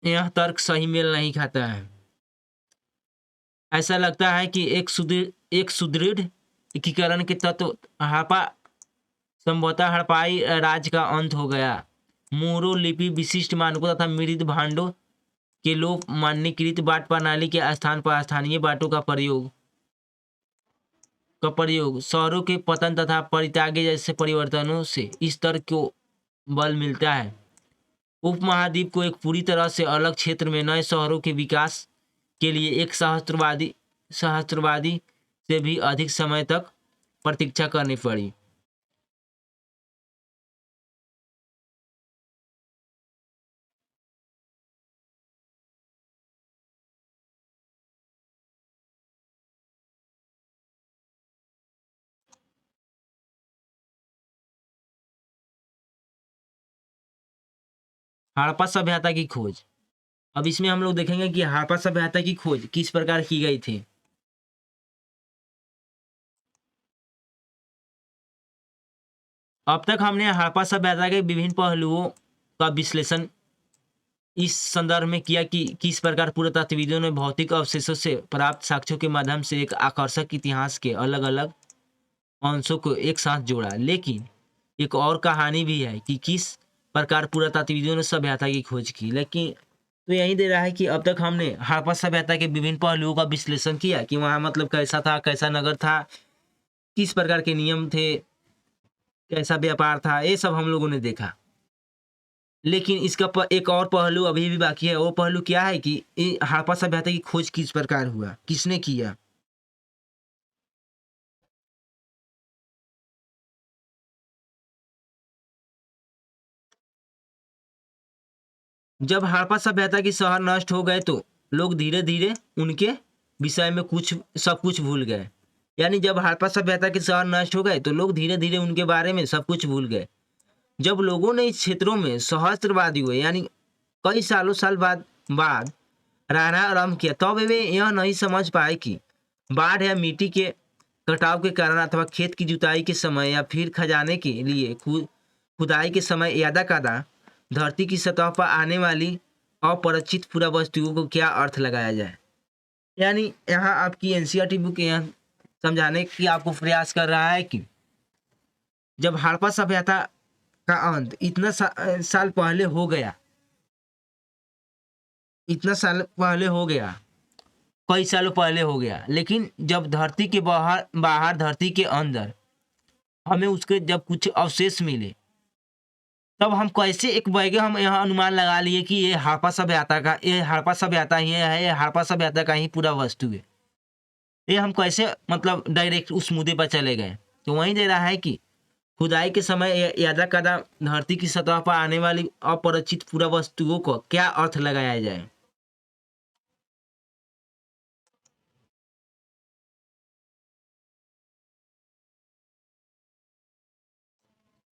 S1: यह तर्क सही मेल नहीं खाता है। ऐसा लगता है कि एक सुदृढ़ एकीकरण के तत्व संभवतः हड़प्पाई राज्य का अंत हो गया। मोहरों, लिपि, विशिष्ट मानकों तथा मृद भांडों के लोप, मानकीकृत बाट प्रणाली के स्थान पर स्थानीय बाटों का प्रयोग, शहरों के पतन तथा परित्याग जैसे परिवर्तनों से इस तर्क को बल मिलता है। उपमहाद्वीप को एक पूरी तरह से अलग क्षेत्र में नए शहरों के विकास के लिए एक सहस्त्रवादी से भी अधिक समय तक प्रतीक्षा करनी पड़ी। हड़प्पा सभ्यता की खोज। अब इसमें हम लोग देखेंगे कि हड़प्पा सभ्यता की खोज किस प्रकार की गई थी। अब तक हमने हड़प्पा सभ्यता के विभिन्न पहलुओं का विश्लेषण इस संदर्भ में किया कि किस प्रकार पुरातत्वविदों ने भौतिक अवशेषों से प्राप्त साक्ष्यों के माध्यम से एक आकर्षक इतिहास के अलग अलग अंशों को एक साथ जोड़ा। लेकिन एक और कहानी भी है कि किस प्रकार पुरातात्विदों ने सभ्यता की खोज की। लेकिन तो यही दे रहा है कि अब तक हमने हड़प्पा सभ्यता के विभिन्न पहलुओं का विश्लेषण किया कि वहाँ मतलब कैसा था, कैसा नगर था, किस प्रकार के नियम थे, कैसा व्यापार था, ये सब हम लोगों ने देखा। लेकिन इसका एक और पहलू अभी भी बाकी है। वो पहलू क्या है कि ये हड़प्पा सभ्यता की खोज किस प्रकार हुआ, किसने किया। जब हड़प्पा सभ्यता की शहर नष्ट हो गए तो लोग धीरे धीरे उनके विषय में सब कुछ भूल गए। यानी जब हड़प्पा सभ्यता के शहर नष्ट हो गए तो लोग धीरे धीरे उनके बारे में सब कुछ भूल गए। जब लोगों ने इस क्षेत्रों में सहस्त्रवादी हुए यानी कई साल बाद रहना आरंभ किया, तब वे यह नहीं समझ पाए कि बाढ़ या मिट्टी के कटाव के कारण अथवा खेत की जुताई के समय या फिर खजाने के लिए खुदाई के समय यादा कादा धरती की सतह पर आने वाली अपरिचित पूरा वस्तुओं को क्या अर्थ लगाया जाए। यानी यहाँ आपकी एनसीईआरटी बुक यहाँ समझाने की आपको प्रयास कर रहा है कि जब हड़प्पा सभ्यता का अंत साल पहले हो गया, इतना साल पहले हो गया, कई सालों पहले हो गया, लेकिन जब धरती के बाहर बाहर धरती के अंदर हमें उसके जब कुछ अवशेष मिले, तब हम कैसे एक बैगे हम यहाँ अनुमान लगा लिए कि ये हड़प्पा सभ्यता ही है, ये हड़प्पा सभ्यता का ही पूरा वस्तु है। ये हम कैसे मतलब डायरेक्ट उस मुद्दे पर चले गए। तो वहीं दे रहा है कि खुदाई के समय यादा कादा धरती की सतह पर आने वाली अपरिचित पूरा वस्तुओं को क्या अर्थ लगाया जाए।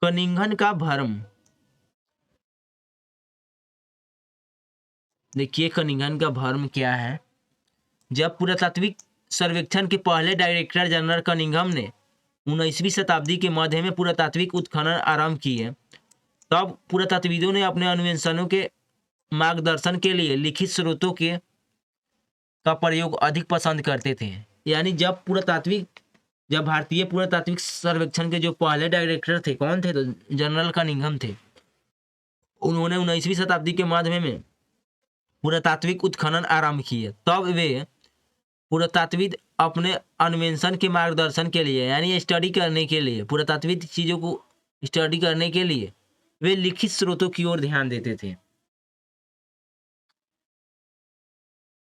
S1: कनिंघन का भ्रम। देखिए कनिंघन का भ्रम क्या है। जब पुरातात्विक सर्वेक्षण के पहले डायरेक्टर जनरल कनिंघम ने 19वीं शताब्दी के मध्य में पुरातात्विक उत्खनन आरंभ किए, तब पुरातात्विदों ने अपने अन्वेषणों के मार्गदर्शन के लिए लिखित स्रोतों के का प्रयोग अधिक पसंद करते थे। यानी जब भारतीय पुरातात्विक सर्वेक्षण के जो पहले डायरेक्टर थे कौन थे, तो जनरल कनिंघम थे। उन्होंने 19वीं शताब्दी के मध्य में पुरातात्विक उत्खनन आरंभ किए, तब वे पुरातात्विद अपने अन्वेषण के मार्गदर्शन के लिए यानी स्टडी करने के लिए, पुरातात्विक चीज़ों को स्टडी करने के लिए वे लिखित स्रोतों की ओर ध्यान देते थे।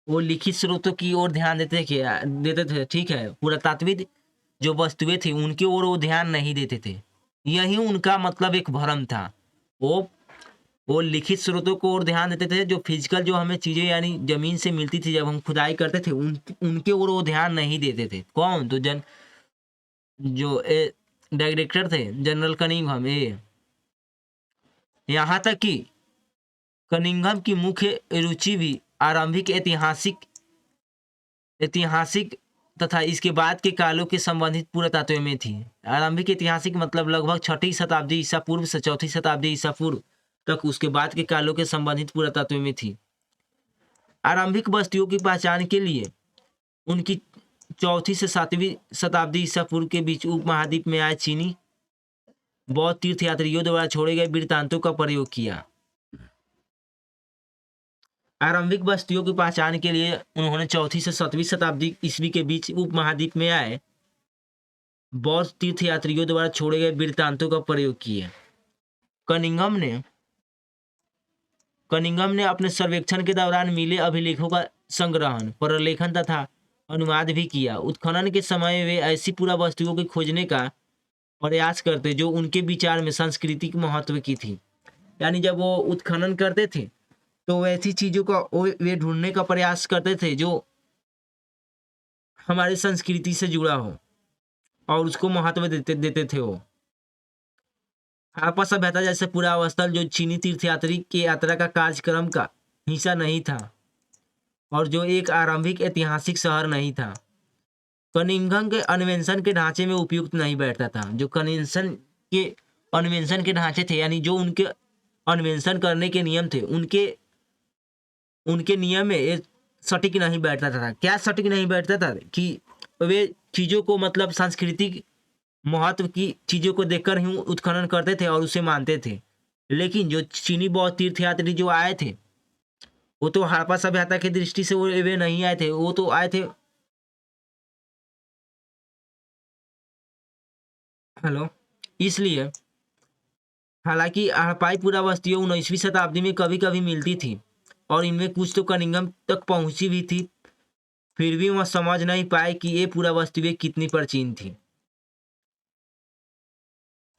S1: वो लिखित स्रोतों की ओर ध्यान देते थे, ठीक है। पुरातात्विद जो वस्तुएं थी उनकी ओर वो ध्यान नहीं देते थे। यही उनका मतलब एक भ्रम था। वो लिखित स्रोतों को ओर ध्यान देते थे, जो फिजिकल जो हमें चीज़ें यानी ज़मीन से मिलती थी जब हम खुदाई करते थे उनके ओर वो ध्यान नहीं देते थे। कौन, तो जो डायरेक्टर थे जनरल कनिंघम। यहाँ तक कि कनिंघम की मुख्य रुचि भी आरंभिक ऐतिहासिक तथा इसके बाद के कालों के संबंधित पुरातत्व में थी। आरंभिक ऐतिहासिक मतलब लगभग 6वीं शताब्दी ईसा पूर्व से 4वीं शताब्दी ईसा पूर्व तक उसके बाद के कालों के संबंधित पुरातत्व में थी। आरंभिक बस्तियों की पहचान के लिए उनकी 4वीं से 7वीं शताब्दी ईसा पूर्व के बीच उपमहाद्वीप में आए चीनी बौद्ध तीर्थयात्रियों द्वारा छोड़े गए वृत्तांतों का प्रयोग किया। आरंभिक बस्तियों की पहचान के लिए उन्होंने 4वीं से 7वीं शताब्दी ईस्वी के बीच उपमहाद्वीप में आए बौद्ध तीर्थयात्रियों द्वारा छोड़े गए वृत्तांतों का प्रयोग किया। कनिंघम ने अपने सर्वेक्षण के दौरान मिले अभिलेखों का संग्रहण, प्रलेखन तथा अनुवाद भी किया। उत्खनन के समय वे ऐसी पूरा वस्तुओं को खोजने का प्रयास करते जो उनके विचार में सांस्कृतिक महत्व की थी। यानी जब वो उत्खनन करते थे तो ऐसी चीज़ों का वे ढूंढने का प्रयास करते थे जो हमारी संस्कृति से जुड़ा हो और उसको महत्व देते थे। वो हड़प्पा सभ्यता जैसे पुरावस्थल जो चीनी तीर्थयात्री के यात्रा का कार्यक्रम का हिस्सा नहीं था और जो एक आरंभिक ऐतिहासिक शहर नहीं था, कनिंघम के अन्वेषण के ढांचे में उपयुक्त नहीं बैठता था। जो अन्वेषण के ढांचे थे यानी जो उनके अन्वेषण करने के नियम थे उनके नियम में सटीक नहीं बैठता था। क्या सटीक नहीं बैठता था कि वे चीज़ों को मतलब सांस्कृतिक महत्व की चीज़ों को देखकर ही उत्खनन करते थे और उसे मानते थे। लेकिन जो चीनी बौद्ध तीर्थयात्री जो आए थे, वो तो हड़प्पा सभ्यता की दृष्टि से वो वे नहीं आए थे, वो तो आए थे। हेलो। इसलिए हालांकि हड़प्पाई पुरावस्तुएं 19वीं शताब्दी में कभी कभी मिलती थी और इनमें कुछ तो कनिंघम तक पहुंची भी थी, फिर भी वह समझ नहीं पाए कि ये पुरावस्तुएं कितनी प्राचीन थी।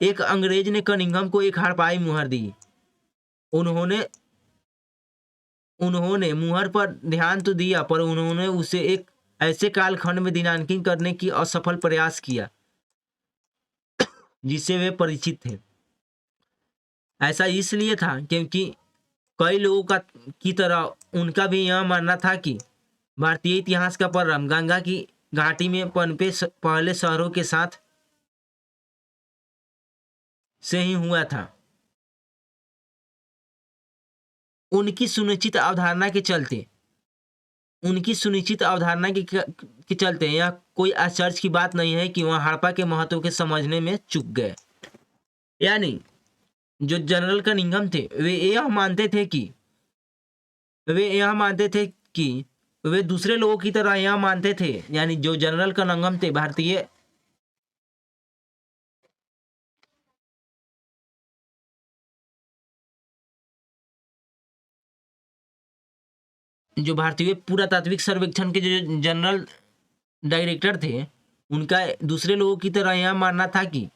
S1: एक अंग्रेज ने कनिंघम को एक हड़प्पाई मुहर दी। उन्होंने उन्होंने मुहर पर ध्यान तो दिया, पर उन्होंने उसे एक ऐसे कालखंड में दिनांकित करने की असफल प्रयास किया जिससे वे परिचित थे। ऐसा इसलिए था क्योंकि कई लोगों का की तरह उनका भी यह मानना था कि भारतीय इतिहास का प्रारंभ गंगा की घाटी में पनपे पहले शहरों के साथ से ही हुआ था। उनकी सुनिश्चित अवधारणा के चलते उनकी सुनिश्चित अवधारणा के चलते यह कोई आश्चर्य की बात नहीं है कि वह हड़प्पा के महत्व के समझने में चूक गए। यानी जो जनरल कनिंघम थे वे वे दूसरे लोगों की तरह यह मानते थे, यानी जो जनरल कनिंघम थे भारतीय पुरातात्विक सर्वेक्षण के जो जनरल डायरेक्टर थे, उनका दूसरे लोगों की तरह यह मानना था कि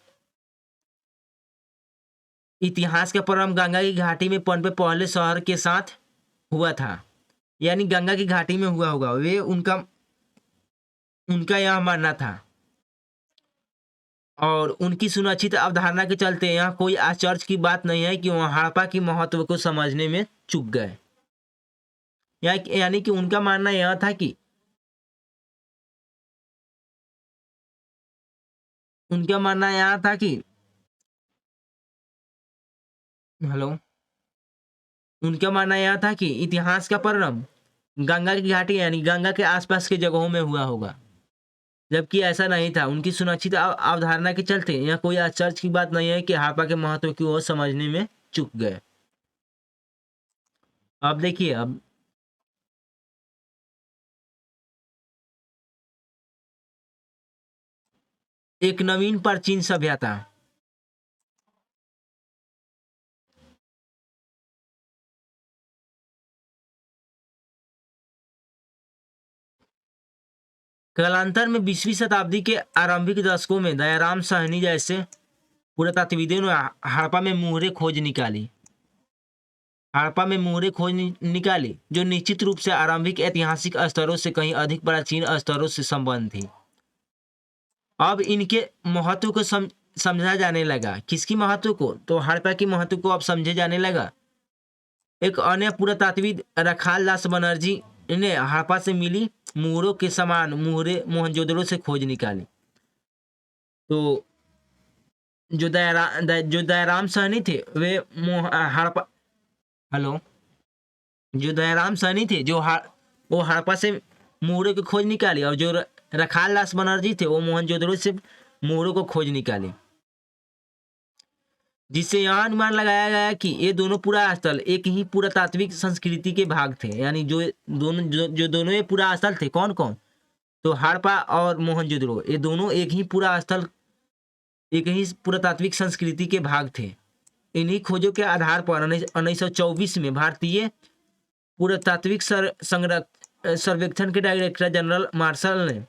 S1: इतिहास का प्रारंभ गंगा की घाटी में पनपे पहले शहर के साथ हुआ था, यानी गंगा की घाटी में हुआ होगा। वे उनका उनका यह मानना था और उनकी सुनिश्चित अवधारणा के चलते यह कोई आश्चर्य की बात नहीं है कि वह हड़प्पा की महत्व को समझने में चूक गए। यानी कि उनका मानना यह था कि हेलो उनका मानना यह था कि इतिहास का प्रारंभ गंगा की घाटी यानी गंगा के आसपास के जगहों में हुआ होगा, जबकि ऐसा नहीं था। उनकी सुनिश्चित अवधारणा के चलते यह कोई आश्चर्य की बात नहीं है कि हड़प्पा के महत्व की ओर समझने में चूक गए। अब देखिए, अब एक नवीन प्राचीन सभ्यता। कालांतर में 20वीं शताब्दी के आरंभिक दशकों में दयाराम साहनी जैसे पुरातत्वविदों ने हड़प्पा में मुहरे खोज निकाली जो निश्चित रूप से आरंभिक ऐतिहासिक स्तरों से कहीं अधिक प्राचीन स्तरों से संबंध थी। अब इनके महत्व को समझा जाने लगा। किसकी महत्व को? तो हड़प्पा की महत्व को अब समझे जाने लगा। एक अन्य पुरातत्वविद रखाल दास बनर्जी ने हड़प्पा से मिली मुहरों के समान मुहरे मोहनजोदड़ो से खोज निकाली। तो जो दयाराम साहनी थे वे हड़प्पा हेलो जो दयाराम साहनी थे वो हड़प्पा से मुहरों की खोज निकाली, और जो रखाल दास बनर्जी थे वो मोहनजोदड़ो से मुहरों को खोज निकाली, जिससे यह अनुमान लगाया गया कि ये दोनों पुरा स्थल एक ही पुरातात्विक संस्कृति के भाग थे। यानी जो दोनों ये पुरा स्थल थे, कौन कौन? तो हड़प्पा और मोहनजोदड़ो, ये दोनों एक ही पुरातात्विक संस्कृति के भाग थे। इन्हीं खोजों के आधार पर 1924 में भारतीय पुरातात्विक सर्वेक्षण के डायरेक्टर जनरल मार्शल ने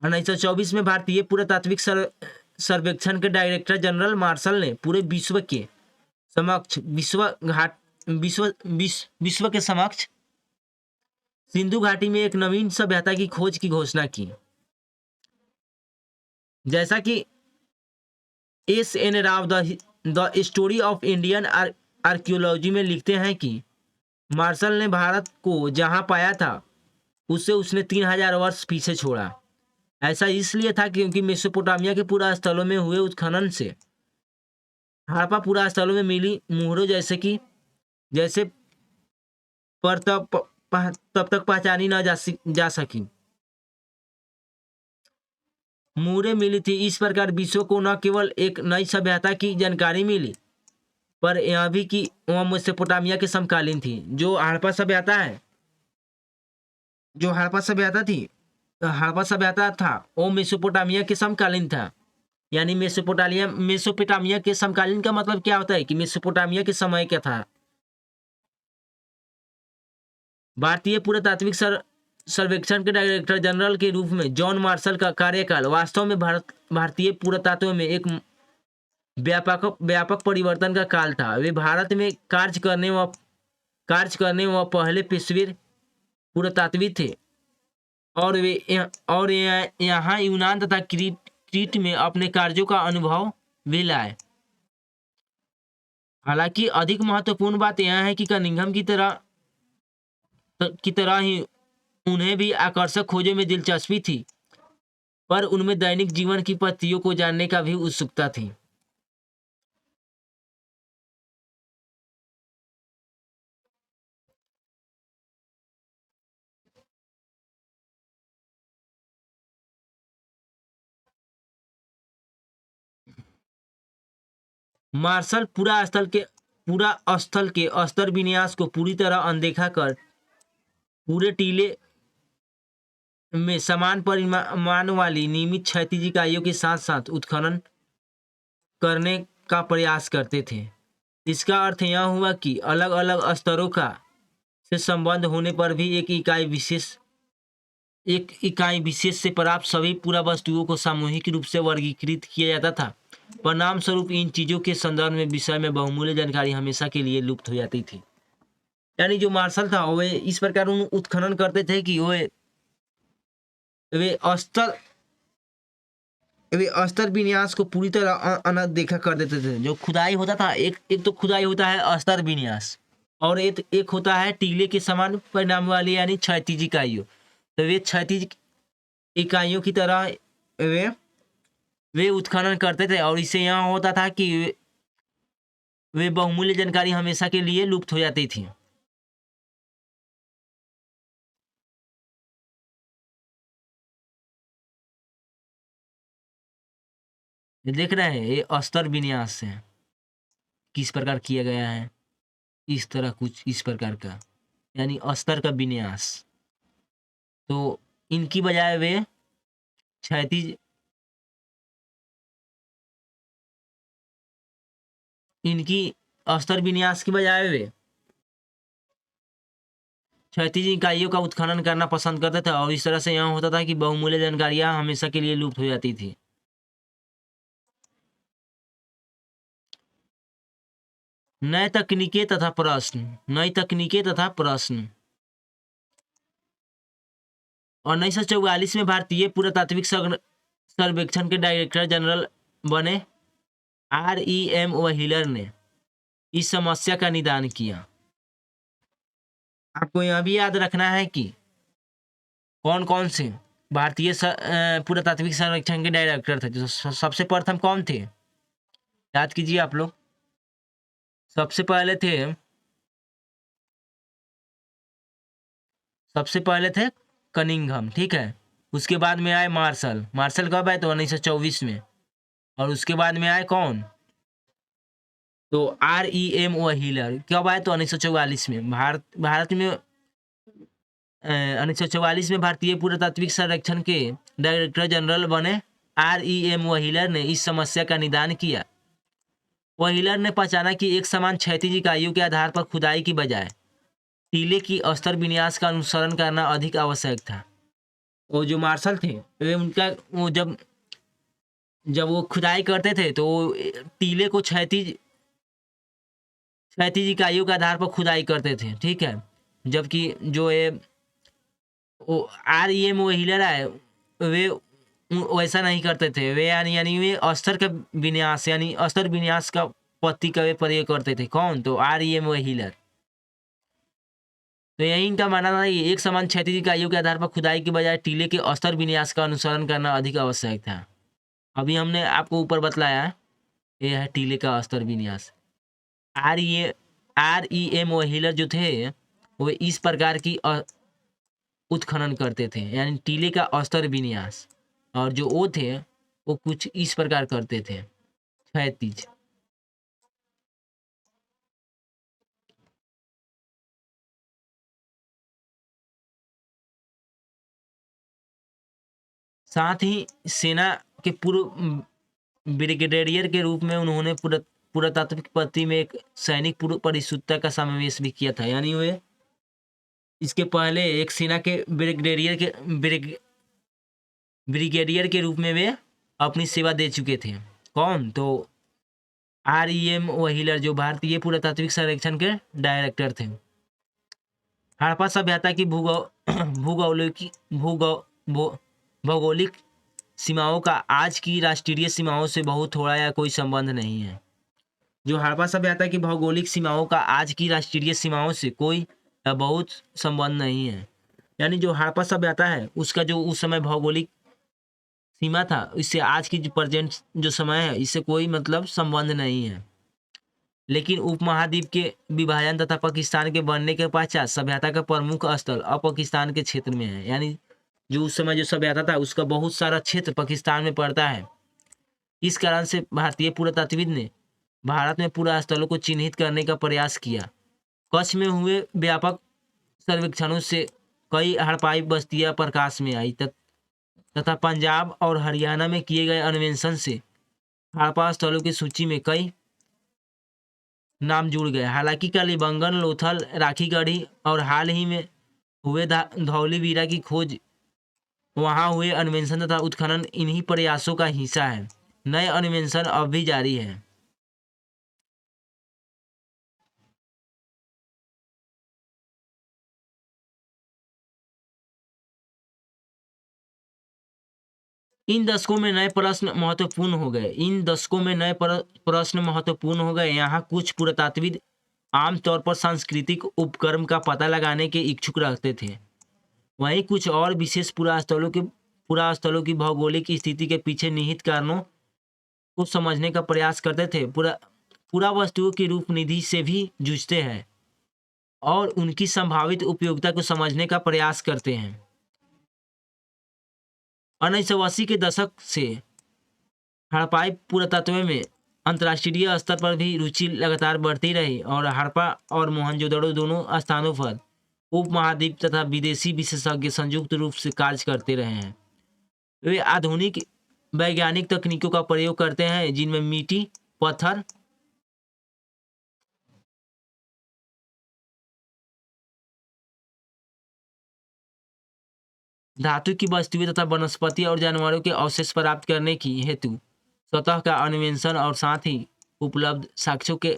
S1: 1924 में भारतीय पुरातात्विक सर्वेक्षण के डायरेक्टर जनरल मार्शल ने पूरे विश्व के समक्ष सिंधु घाटी में एक नवीन सभ्यता की खोज की घोषणा की। जैसा कि S.N. Rao the story of Indian archaeology में लिखते हैं कि मार्शल ने भारत को जहां पाया था उसने 3000 वर्ष पीछे छोड़ा। ऐसा इसलिए था क्योंकि मेसोपोटामिया के पुरा स्थलों में हुए उत्खनन से हड़प्पा पुरा स्थलों में मिली मुहरों जैसे पर तब तक पहचानी न जा सकी। मुहरें मिली थी। इस प्रकार विश्व को न केवल एक नई सभ्यता की जानकारी मिली, पर यह भी कि वह मेसोपोटामिया के समकालीन थी। जो हड़प्पा सभ्यता है, जो हड़प्पा सभ्यता थी, हड़प्पा सभ्यता था, वो मेसोपोटामिया के समकालीन था। यानी मेसोपोटामिया के समकालीन का मतलब क्या होता है कि मेसोपोटामिया के समय क्या था। भारतीय पुरातात्विक सर्वेक्षण के डायरेक्टर जनरल के रूप में जॉन मार्शल का कार्यकाल वास्तव में भारतीय पुरातत्व में एक व्यापक परिवर्तन का काल था। वे भारत में कार्य करने व पहले पेशेवर पुरातत्वविद थे, और यहाँ यूनान तथा क्रीट में अपने कार्यों का अनुभव भी लाए। हालांकि अधिक महत्वपूर्ण बात यह है कि कनिंघम की तरह ही उन्हें भी आकर्षक खोजों में दिलचस्पी थी, पर उनमें दैनिक जीवन की पत्तियों को जानने का भी उत्सुकता थी। मार्शल पूरा स्थल के अस्तर विन्यास को पूरी तरह अनदेखा कर पूरे टीले में समान परिमाण वाली नियमित क्षैतिज इकाइयों के साथ साथ उत्खनन करने का प्रयास करते थे। इसका अर्थ यह हुआ कि अलग अलग स्तरों का से संबंध होने पर भी एक इकाई विशेष से प्राप्त सभी पूरा वस्तुओं को सामूहिक रूप से वर्गीकृत किया जाता था। परिणाम स्वरूप इन चीजों के संदर्भ में विषय में बहुमूल्य जानकारी हमेशा के लिए लुप्त हो जाती थी। यानी जो मार्शल था वे इस प्रकार उत्खनन करते थे कि वे अस्तर विन्यास को पूरी तरह अनदेखा कर देते थे। जो खुदाई होता था, एक तो खुदाई होता है अस्तर विन्यास, और एक होता है टीले के समान परिणाम वाली यानी क्षैतिज इकाइयों। तो वे क्षैतिज इकाइयों की तरह वे उत्खनन करते थे, और इससे यहाँ होता था कि वे बहुमूल्य जानकारी हमेशा के लिए लुप्त हो जाती थी। ये देख रहे हैं, ये अस्तर विन्यास है, किस प्रकार किया गया है, इस तरह कुछ इस प्रकार का, यानी अस्तर का विन्यास। तो इनकी बजाय वे क्षैतिज इनकी अस्तर विन्यास की बजाय वे क्षैतिज इकाइयों का उत्खनन करना पसंद करते थे, और इस तरह से यहाँ होता था कि बहुमूल्य जानकारियां हमेशा के लिए लुप्त हो जाती थी। नई तकनीकें तथा प्रश्न। 1944 में भारतीय पुरातात्विक सर्वेक्षण के डायरेक्टर जनरल बने REM व्हीलर ने इस समस्या का निदान किया। आपको यह भी याद रखना है कि कौन कौन से भारतीय पुरातात्विक सर्वेक्षण के डायरेक्टर थे। जो सबसे प्रथम कौन थे, याद कीजिए आप लोग। सबसे पहले थे कनिंघम, ठीक है। उसके बाद में आए मार्शल कब आए, तो 1924 में। और उसके बाद में आए कौन, तो REM व्हीलर कब आए, तो 1944 में। भारत में 1944 में भारतीय पुरातात्विक सर्वेक्षण के डायरेक्टर जनरल बने REM व्हीलर ने इस समस्या का निदान किया। व्हीलर ने पहचाना कि एक समान क्षैतिज इकाइयों के आधार पर खुदाई की बजाय टीले की अस्तर विन्यास का अनुसरण करना अधिक आवश्यक था। वो जो मार्शल थे, वो जब वो खुदाई करते थे तो टीले को क्षैतिज इकाइयों के आधार पर खुदाई करते थे, ठीक है। जबकि जो REM व्हीलर आए, वे वैसा नहीं करते थे। वे यानी वे अस्तर का विन्यास यानी अस्तर विन्यास का पत्ती का वे प्रयोग करते थे। कौन, तो REM व्हीलर। तो यही इनका मानना था कि एक समान क्षैतिज इकाइयों के आधार पर खुदाई के बजाय टीले के अस्तर विन्यास का अनुसरण करना अधिक आवश्यक था। अभी हमने आपको ऊपर बतलाया, यह है टीले का अस्तर विन्यास। REM व्हीलर जो थे वो इस प्रकार की उत्खनन करते थे, यानी टीले का अस्तर विन्यास। और जो ओ थे वो कुछ इस प्रकार करते थे, क्षैतिज। साथ ही सेना के पूर्व ब्रिगेडियर के रूप में उन्होंने पुरातात्विक पद्धति में एक सैनिक पूर्व परिशुद्धता का समावेश भी किया था। यानी वे इसके पहले एक सेना के ब्रिगेडियर के रूप में वे अपनी सेवा दे चुके थे। कौन? तो REM व्हीलर, जो भारतीय पुरातात्विक सर्वेक्षण के डायरेक्टर थे। हड़प्पा सभ्यता की भौगोलिक सीमाओं का आज की राष्ट्रीय सीमाओं से बहुत थोड़ा या कोई संबंध नहीं है। जो हड़प्पा सभ्यता की भौगोलिक सीमाओं का आज की राष्ट्रीय सीमाओं से कोई या बहुत संबंध नहीं है। यानी जो हड़प्पा सभ्यता है उसका जो उस समय भौगोलिक सीमा था, इससे आज की जो प्रेजेंट जो समय है इससे कोई मतलब संबंध नहीं है। लेकिन उपमहाद्वीप के विभाजन तथा पाकिस्तान के बनने के पश्चात सभ्यता का प्रमुख स्थल अब पाकिस्तान के क्षेत्र में है। यानी जो उस समय जो सभ्यता था उसका बहुत सारा क्षेत्र पाकिस्तान में पड़ता है। इस कारण से भारतीय पुरातत्वविद ने भारत में पूरा स्थलों को चिन्हित करने का प्रयास किया। कच्छ में हुए व्यापक सर्वेक्षणों से कई हड़प्पाई बस्तियां प्रकाश में आई तथा पंजाब और हरियाणा में किए गए अन्वेषण से हड़प्पा स्थलों की सूची में कई नाम जुड़ गए। हालांकि कालीबंगन, लोथल, राखीगढ़ी और हाल ही में हुए धौलीवीरा की खोज, वहां हुए अन्वेषण तथा उत्खनन इन्हीं प्रयासों का हिस्सा है। नए अन्वेषण अब भी जारी है। इन दशकों में नए प्रश्न महत्वपूर्ण हो गए। यहाँ कुछ पुरातात्विद आमतौर पर सांस्कृतिक उपक्रम का पता लगाने के इच्छुक रहते थे। वहीं कुछ और विशेष पुरास्थलों की भौगोलिक स्थिति के पीछे निहित कारणों को समझने का प्रयास करते थे। पुरावस्तुओं की रूपनिधि से भी जूझते हैं और उनकी संभावित उपयोगिता को समझने का प्रयास करते हैं। 1980 के दशक से हड़प्पाई पुरातत्व में अंतर्राष्ट्रीय स्तर पर भी रुचि लगातार बढ़ती रही और हड़प्पा और मोहनजोदड़ो दोनों स्थानों पर उपमहाद्वीप तथा विदेशी विशेषज्ञ संयुक्त रूप से कार्य करते रहे हैं। वे आधुनिक वैज्ञानिक तकनीकों का प्रयोग करते हैं जिनमें मिट्टी, पत्थर, धातु की वस्तुएं तथा वनस्पति और जानवरों के अवशेष प्राप्त करने की हेतु सतह का अन्वेषण और साथ ही उपलब्ध साक्ष्यों के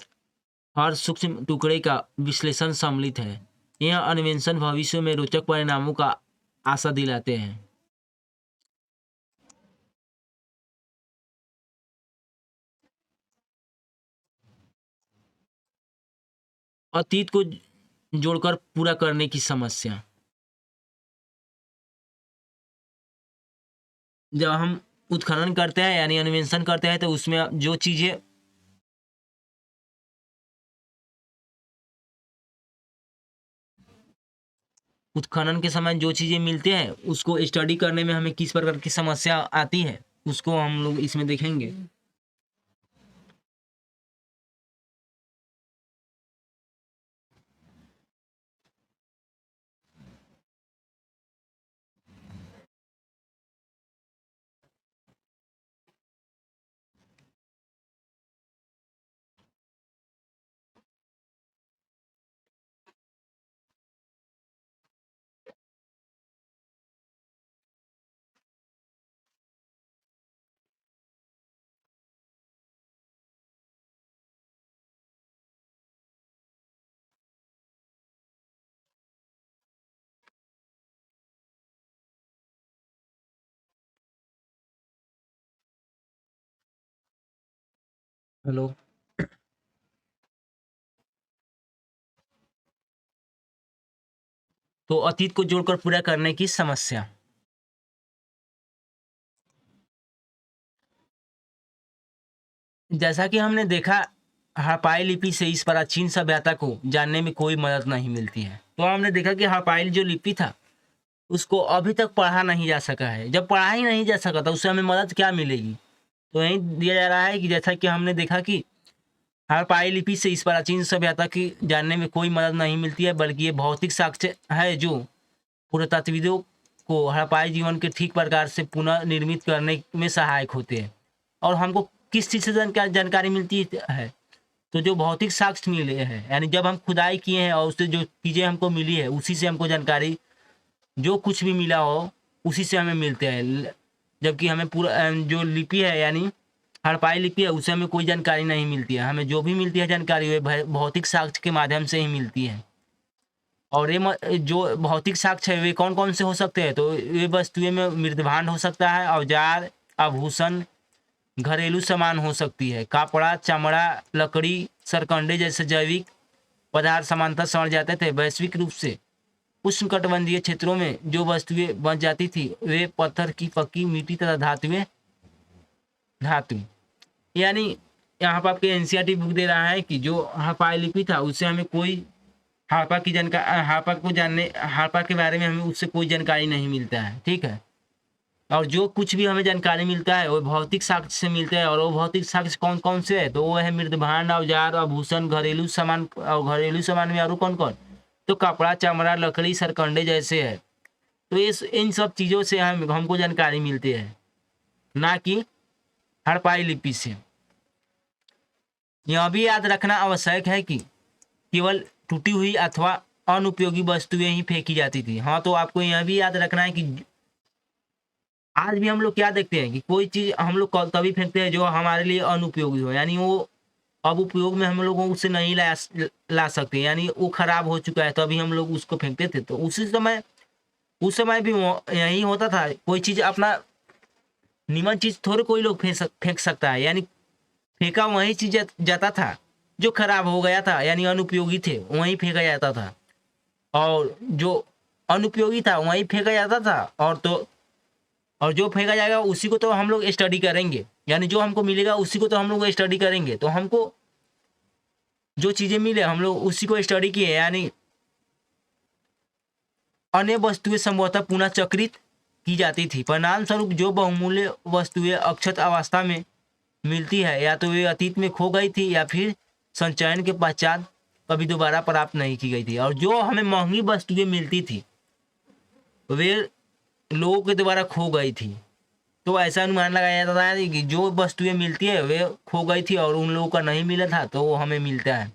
S1: हर सूक्ष्म टुकड़े का विश्लेषण सम्मिलित है। यह अन्वेषण भविष्य में रोचक परिणामों का आशा दिलाते हैं। अतीत को जोड़कर पूरा करने की समस्या। जब हम उत्खनन करते हैं यानी अन्वेषण करते हैं तो उसमें जो चीजें उत्खनन के समय जो चीजें मिलती हैं उसको स्टडी करने में हमें किस प्रकार की समस्या आती है उसको हम लोग इसमें देखेंगे। हेलो। तो अतीत को जोड़कर पूरा करने की समस्या। जैसा कि हमने देखा, हड़प्पाई लिपि से इस प्राचीन सभ्यता को जानने में कोई मदद नहीं मिलती है। तो हमने देखा कि हड़प्पाई जो लिपि था उसको अभी तक पढ़ा नहीं जा सका है। जब पढ़ा ही नहीं जा सका तो उससे हमें मदद क्या मिलेगी? तो यही दिया जा रहा है कि जैसा कि हमने देखा कि हड़प्पाई लिपि से इस प्राचीन सभ्यता की जानने में कोई मदद नहीं मिलती है, बल्कि ये भौतिक साक्ष्य है जो पुरातत्वविदों को हड़प्पाई जीवन के ठीक प्रकार से पुनः निर्मित करने में सहायक होते हैं। और हमको किस चीज़ से जानकारी मिलती है? तो जो भौतिक साक्ष्य मिले हैं, यानी जब हम खुदाई किए हैं और उससे जो चीज़ें हमको मिली है, उसी से हमको जानकारी, जो कुछ भी मिला हो उसी से हमें मिलते हैं। जबकि हमें पूरा जो लिपि है यानी हड़प्पाई लिपि है, उससे हमें कोई जानकारी नहीं मिलती है। हमें जो भी मिलती है जानकारी वे भौतिक साक्ष्य के माध्यम से ही मिलती है। और ये जो भौतिक साक्ष्य है वे कौन कौन से हो सकते हैं? तो ये वस्तुएं में मृदभांड हो सकता है, औजार, आभूषण, घरेलू सामान हो सकती है, कपड़ा, चमड़ा, लकड़ी, सरकंडे जैसे जैविक पदार्थ सामान्यतः सड़ जाते थे। वैश्विक रूप से उष्णकटिबंधीय क्षेत्रों में जो वस्तुएं बच जाती थी वे पत्थर की पक्की, मिट्टी तथा धातु। यानी यहाँ पर आपके एनसीईआरटी बुक दे रहा है कि जो हड़प्पाई लिपि था उससे हमें कोई हड़प्पा की जानकारी, हड़प्पा के बारे में हमें उससे कोई जानकारी नहीं मिलता है, ठीक है। और जो कुछ भी हमें जानकारी मिलता है वो भौतिक साक्ष्य से मिलता है। और वो भौतिक साक्ष्य कौन कौन से है? तो वो है मृदभांड, औजार, आभूषण, घरेलू सामान। और घरेलू सामान में और कौन कौन? तो कपड़ा, चमड़ा, लकड़ी, सरकंडे जैसे है। तो इन सब चीज़ों से हमको जानकारी मिलती है, ना कि हड़प्पाई लिपि से। यह भी याद रखना आवश्यक है कि केवल टूटी हुई अथवा अनुपयोगी वस्तुएं ही फेंकी जाती थी। हाँ, तो आपको यह भी याद रखना है कि आज भी हम लोग क्या देखते हैं कि कोई चीज़ हम लोग तभी फेंकते हैं जो हमारे लिए अनुपयोगी हो, यानी वो अब उपयोग में हम लोगों उससे नहीं ला सकते, यानी वो खराब हो चुका है, तभी हम लोग उसको फेंकते थे। तो उस समय भी यही होता था। कोई चीज़ अपना निमन चीज़ थोड़े कोई लोग फेंक सकता है, यानी फेंका वही चीज़ जाता था जो खराब हो गया था, यानी अनुपयोगी थे, वहीं फेंका जाता था। और जो अनुपयोगी था वहीं फेंका जाता था। और जो फेंका जाएगा उसी को तो हम लोग स्टडी करेंगे, यानी जो हमको मिलेगा उसी को तो हम लोग स्टडी करेंगे। तो हमको जो चीज़ें मिले हम लोग उसी को स्टडी किए, यानी अन्य वस्तुएं संभवतः पुनः चक्रित की जाती थी। परिणाम स्वरूप जो बहुमूल्य वस्तुएं अक्षत अवस्था में मिलती है, या तो वे अतीत में खो गई थी या फिर संचयन के पश्चात कभी दोबारा प्राप्त नहीं की गई थी। और जो हमें महंगी वस्तुएं मिलती थी वे लोगों के द्वारा खो गई थी। तो ऐसा अनुमान लगाया जाता है कि जो वस्तुएं मिलती है वे खो गई थी और उन लोगों का नहीं मिला था, तो वो हमें मिलता है।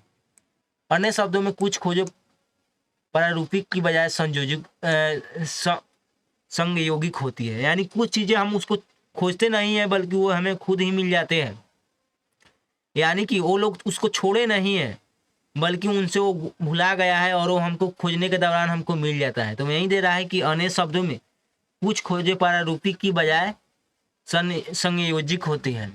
S1: अन्य शब्दों में कुछ खोजों प्रारूपिक की बजाय संयोगिक होती है, यानी कुछ चीज़ें हम उसको खोजते नहीं है बल्कि वो हमें खुद ही मिल जाते हैं। यानी कि वो लोग उसको छोड़े नहीं है बल्कि उनसे वो भुला गया है और वो हमको खोजने के दौरान हमको मिल जाता है। तो यही दे रहा है कि अन्य शब्दों में कुछ खोजे प्रारूपिक की बजाय संयोजिक होती है।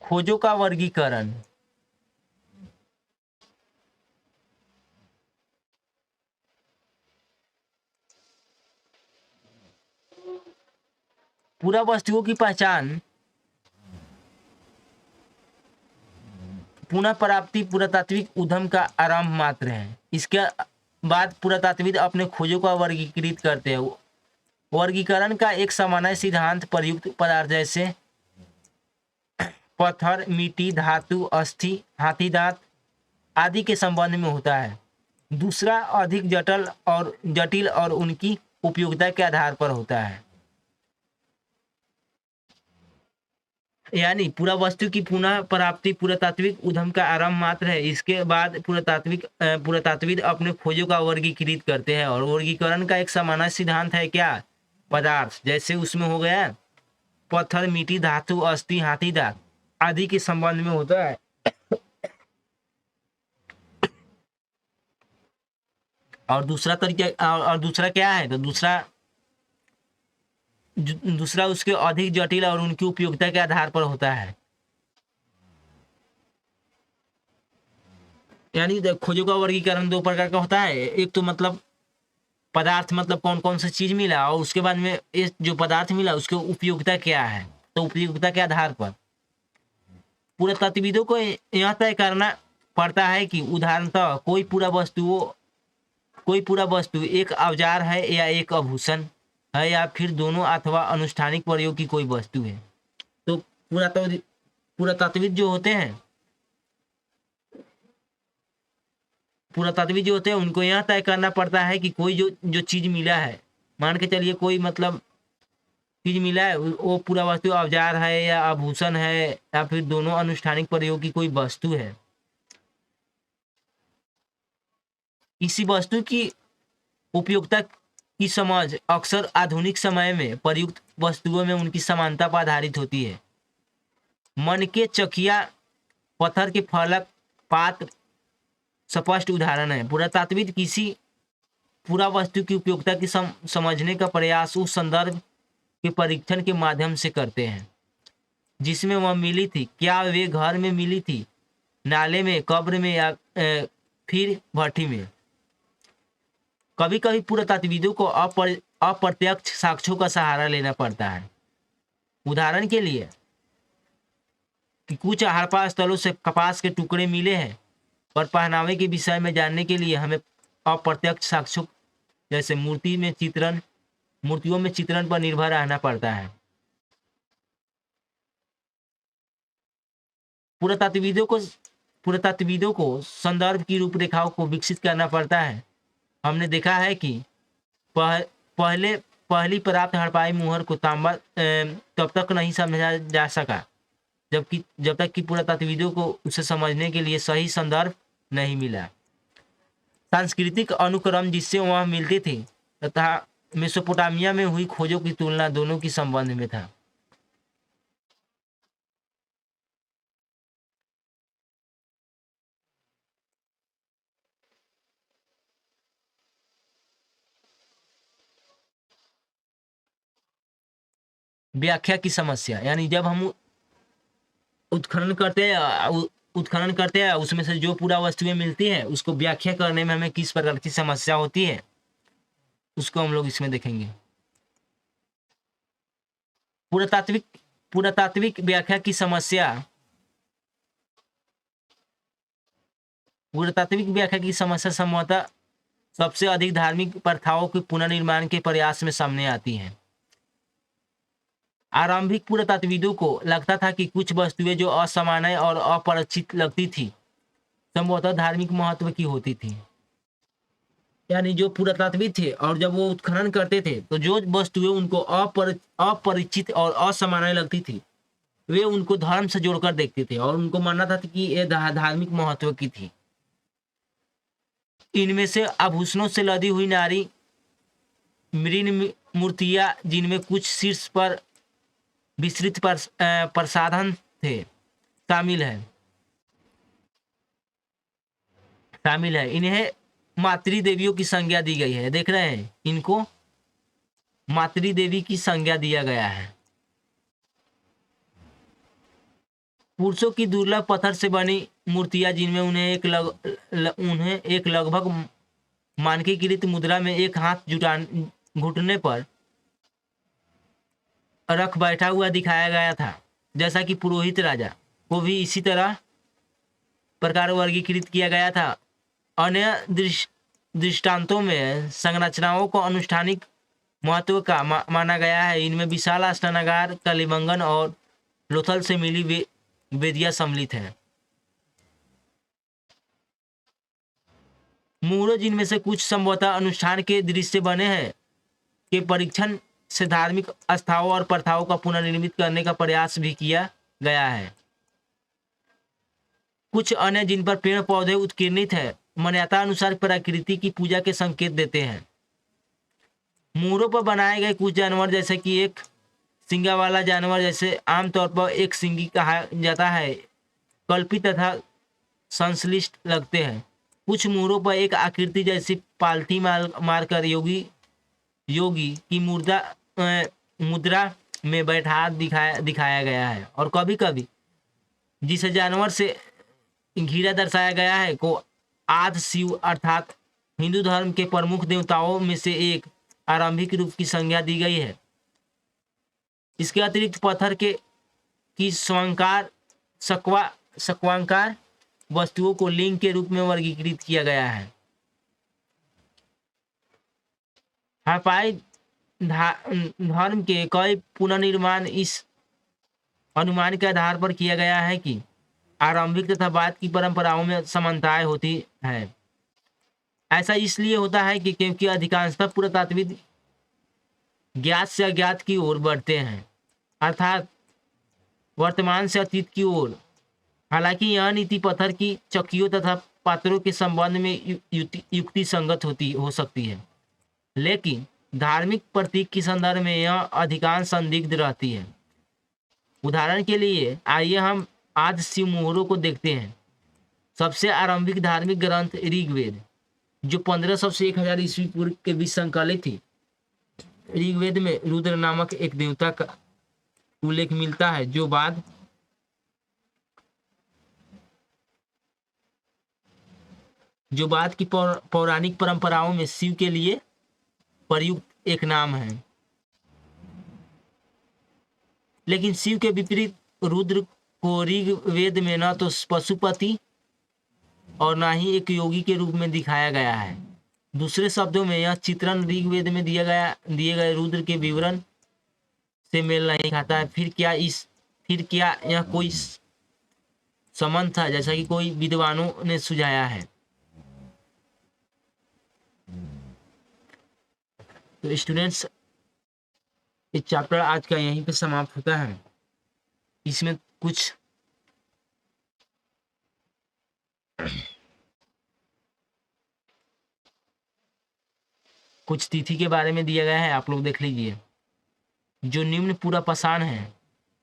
S1: खोजों का वर्गीकरण। पूरा वस्तुओं की पहचान पुनः प्राप्ति पुरातात्विक उद्यम का आरंभ मात्र है। इसके बाद पुरातात्विद अपने खोजों का वर्गीकृत करते हैं। वर्गीकरण का एक सामान्य सिद्धांत प्रयुक्त पदार्थ जैसे पत्थर, मिट्टी, धातु, अस्थि, हाथी दांत आदि के संबंध में होता है। दूसरा अधिक जटिल और उनकी उपयोगिता के आधार पर होता है। यानी पूरा वस्तु की पुनः प्राप्ति पुरातात्विक उद्यम का आरंभ मात्र है। इसके बाद पुरातात्विद अपने खोजों का वर्गीकृत करते हैं। और वर्गीकरण का एक सामान्य सिद्धांत है क्या? पदार्थ जैसे उसमें हो गया पत्थर, मिट्टी, धातु, अस्थि, हाथी दांत आदि के संबंध में होता है। और दूसरा तरीका और दूसरा क्या है? तो दूसरा उसके अधिक जटिल और उनकी उपयोगिता के आधार पर होता है। यानी खोजों का वर्गीकरण दो प्रकार का होता है। एक तो मतलब पदार्थ, मतलब कौन कौन सी चीज मिला, और उसके बाद में इस जो पदार्थ मिला उसकी उपयोगिता क्या है, तो उपयोगिता के आधार पर। पुरातत्वविदों को यह तय करना पड़ता है कि उदाहरणतः कोई पूरा वस्तु एक औजार है या एक आभूषण है या फिर दोनों अथवा अनुष्ठानिक प्रयोग की कोई वस्तु है। तो पुरातत्वविद जो होते हैं उनको यह तय करना पड़ता है कि कोई जो चीज मिला है, मान के चलिए कोई मतलब चीज मिला है, वो पूरा वस्तु औजार है या आभूषण है या फिर दोनों अनुष्ठानिक प्रयोग की कोई वस्तु है। इसी वस्तु की उपयोगिता की समझ अक्सर आधुनिक समय में प्रयुक्त वस्तुओं में उनकी समानता पर आधारित होती है। मन के चकिया, पत्थर के फलक, पात्र स्पष्ट उदाहरण है। पुरातत्वविद किसी पूरा वस्तु की उपयोगिता की समझने का प्रयास उस संदर्भ के परीक्षण के माध्यम से करते हैं जिसमें वह मिली थी। क्या वे घर में मिली थी, नाले में, कब्र में या फिर भट्टी में। कभी कभी पुरातत्वविदों को अप्रत्यक्ष साक्ष्यों का सहारा लेना पड़ता है। उदाहरण के लिए कि कुछ हड़प्पा स्थलों से कपास के टुकड़े मिले हैं, पर पहनावे के विषय में जानने के लिए हमें अप्रत्यक्ष साक्ष्यों जैसे मूर्तियों में चित्रण पर निर्भर रहना पड़ता है। पुरातत्वविदों को संदर्भ की रूपरेखाओं को विकसित करना पड़ता है। हमने देखा है कि पहली प्राप्त हड़प्पाई मुहर को तांबा तब तक नहीं समझा जा सका जब तक कि पुरातत्वविदों को उसे समझने के लिए सही संदर्भ नहीं मिला। सांस्कृतिक अनुक्रम जिससे वह मिलती थी तथा मेसोपोटामिया में हुई खोजों की तुलना दोनों की संबंध में था। व्याख्या की समस्या, यानी जब हम उत्खनन करते हैं उसमें से जो पूरा वस्तुएं मिलती हैं उसको व्याख्या करने में हमें किस प्रकार की समस्या होती है उसको हम लोग इसमें देखेंगे। पुरातात्विक व्याख्या की समस्या संभवतः सबसे अधिक धार्मिक प्रथाओं के पुनर्निर्माण के प्रयास में सामने आती हैं। आरंभिक पुरातत्वविदों को लगता था कि कुछ वस्तुएं जो असामान्य और अपरिचित लगती थी संभवतः धार्मिक महत्व की होती थी। यानी जो पुरातत्वविद थे और जब वो उत्खनन करते थे तो जो वस्तुएं उनको अपरिचित और असामान्य लगती थी वे उनको धर्म से जोड़कर देखते थे और उनको मानना था कि ये धार्मिक महत्व की थी। इनमें से आभूषणों से लदी हुई नारी मृण मूर्तियां जिनमें कुछ शीर्ष पर विस्तृत प्रसाधन थे शामिल है। इन्हें मातृदेवियों की संज्ञा दी गई है। देख रहे हैं, इनको मातृदेवी की संज्ञा दिया गया है। पुरुषों की दुर्लभ पत्थर से बनी मूर्तियां जिनमें उन्हें एक लगभग मानकीकृत मुद्रा में एक हाथ घुटने पर रख बैठा हुआ दिखाया गया था, जैसा कि पुरोहित राजा को भी इसी तरह प्रकार वर्गीकृत किया गया था। अन्य दृष्टांतों में संरचनाओं को अनुष्ठानिक महत्व का माना गया है। इनमें विशाल स्नानागार, कलिबंगन और लोथल से मिली वेदियां सम्मिलित हैं। मूर्तियां जिनमें से कुछ संभवतः अनुष्ठान के दृश्य बने हैं के परीक्षण से धार्मिक आस्थाओं और प्रथाओं का पुनर्निर्मित करने का प्रयास भी किया गया है। कुछ अन्य जिन पर पेड़ पौधे उत्कीर्णित है मान्यता अनुसार प्रकृति की पूजा के संकेत देते हैं। मूरों पर बनाए गए कुछ जानवर जैसे कि एक सिंगा वाला जानवर जैसे आमतौर पर एक सिंगी कहा जाता है कल्पित तथा संश्लिष्ट लगते हैं। कुछ मूरों पर एक आकृति जैसी पालथी मारकर योगी की मुद्रा में बैठा दिखाया गया है और कभी कभी जिसे जानवर से घिरा दर्शाया गया है को आदि शिव अर्थात हिंदू धर्म के प्रमुख देवताओं में से एक आरंभिक रूप की संज्ञा दी गई है। इसके अतिरिक्त पत्थर की सक्वांकार वस्तुओं को लिंग के रूप में वर्गीकृत किया गया है। हड़प्पाई धर्म के कई पुनर्निर्माण इस अनुमान के आधार पर किया गया है कि आरंभिक तथा बाद की परंपराओं में समानताएं होती है। ऐसा इसलिए होता है कि क्योंकि अधिकांशतः पुरातात्विक ज्ञात से अज्ञात की ओर बढ़ते हैं, अर्थात वर्तमान से अतीत की ओर। हालांकि यह नीति पत्थर की चक्कियों तथा पात्रों के संबंध में युक्ति संगत हो सकती है, लेकिन धार्मिक प्रतीक के संदर्भ में यह अधिकांश संदिग्ध रहती है। उदाहरण के लिए आइए हम आज शिव मोहरों को देखते हैं। सबसे आरंभिक धार्मिक ग्रंथ ऋग्वेद, जो 1500 से 1000 ईस्वी पूर्व के बीच संकलित थी। ऋग्वेद में रुद्र नामक एक देवता का उल्लेख मिलता है, जो बाद की पौराणिक परंपराओं में शिव के लिए प्रयुक्त एक नाम है। लेकिन शिव के विपरीत रुद्र को ऋग्वेद में न तो पशुपति और न ही एक योगी के रूप में दिखाया गया है। दूसरे शब्दों में यह चित्रण ऋग्वेद में दिए गए रुद्र के विवरण से मेल नहीं खाता है। फिर क्या यह कोई संबंध था, जैसा कि कोई विद्वानों ने सुझाया है? तो स्टूडेंट्स, ये चैप्टर आज का यहीं पे समाप्त होता है। इसमें कुछ तिथि के बारे में दिया गया है, आप लोग देख लीजिए। जो निम्न पूरा पाषाण है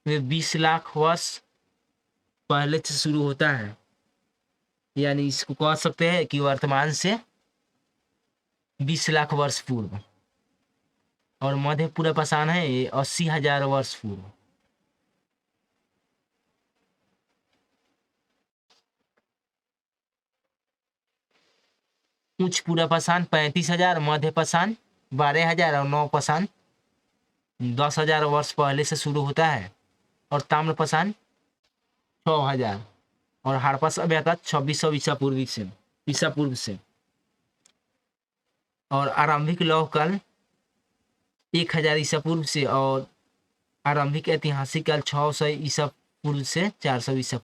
S1: वे 20 लाख वर्ष पहले से शुरू होता है, यानी इसको कह सकते हैं कि वर्तमान से 20 लाख वर्ष पूर्व। और मध्य पूरा पाषाण है ये 80,000 वर्ष पूर्व। उच्च पूरा पाषाण 35,000, मध्य पाषाण 12,000 और नव पाषाण 10,000 वर्ष पहले से शुरू होता है। और ताम्र पाषाण 6,000 और हड़प्पा सभ्यता 2600 ईसा पूर्व से। और आरंभिक लौह काल 1000 ईसा पूर्व से और आरंभिक ऐतिहासिक काल 600 ईसा पूर्व से 400 ईसा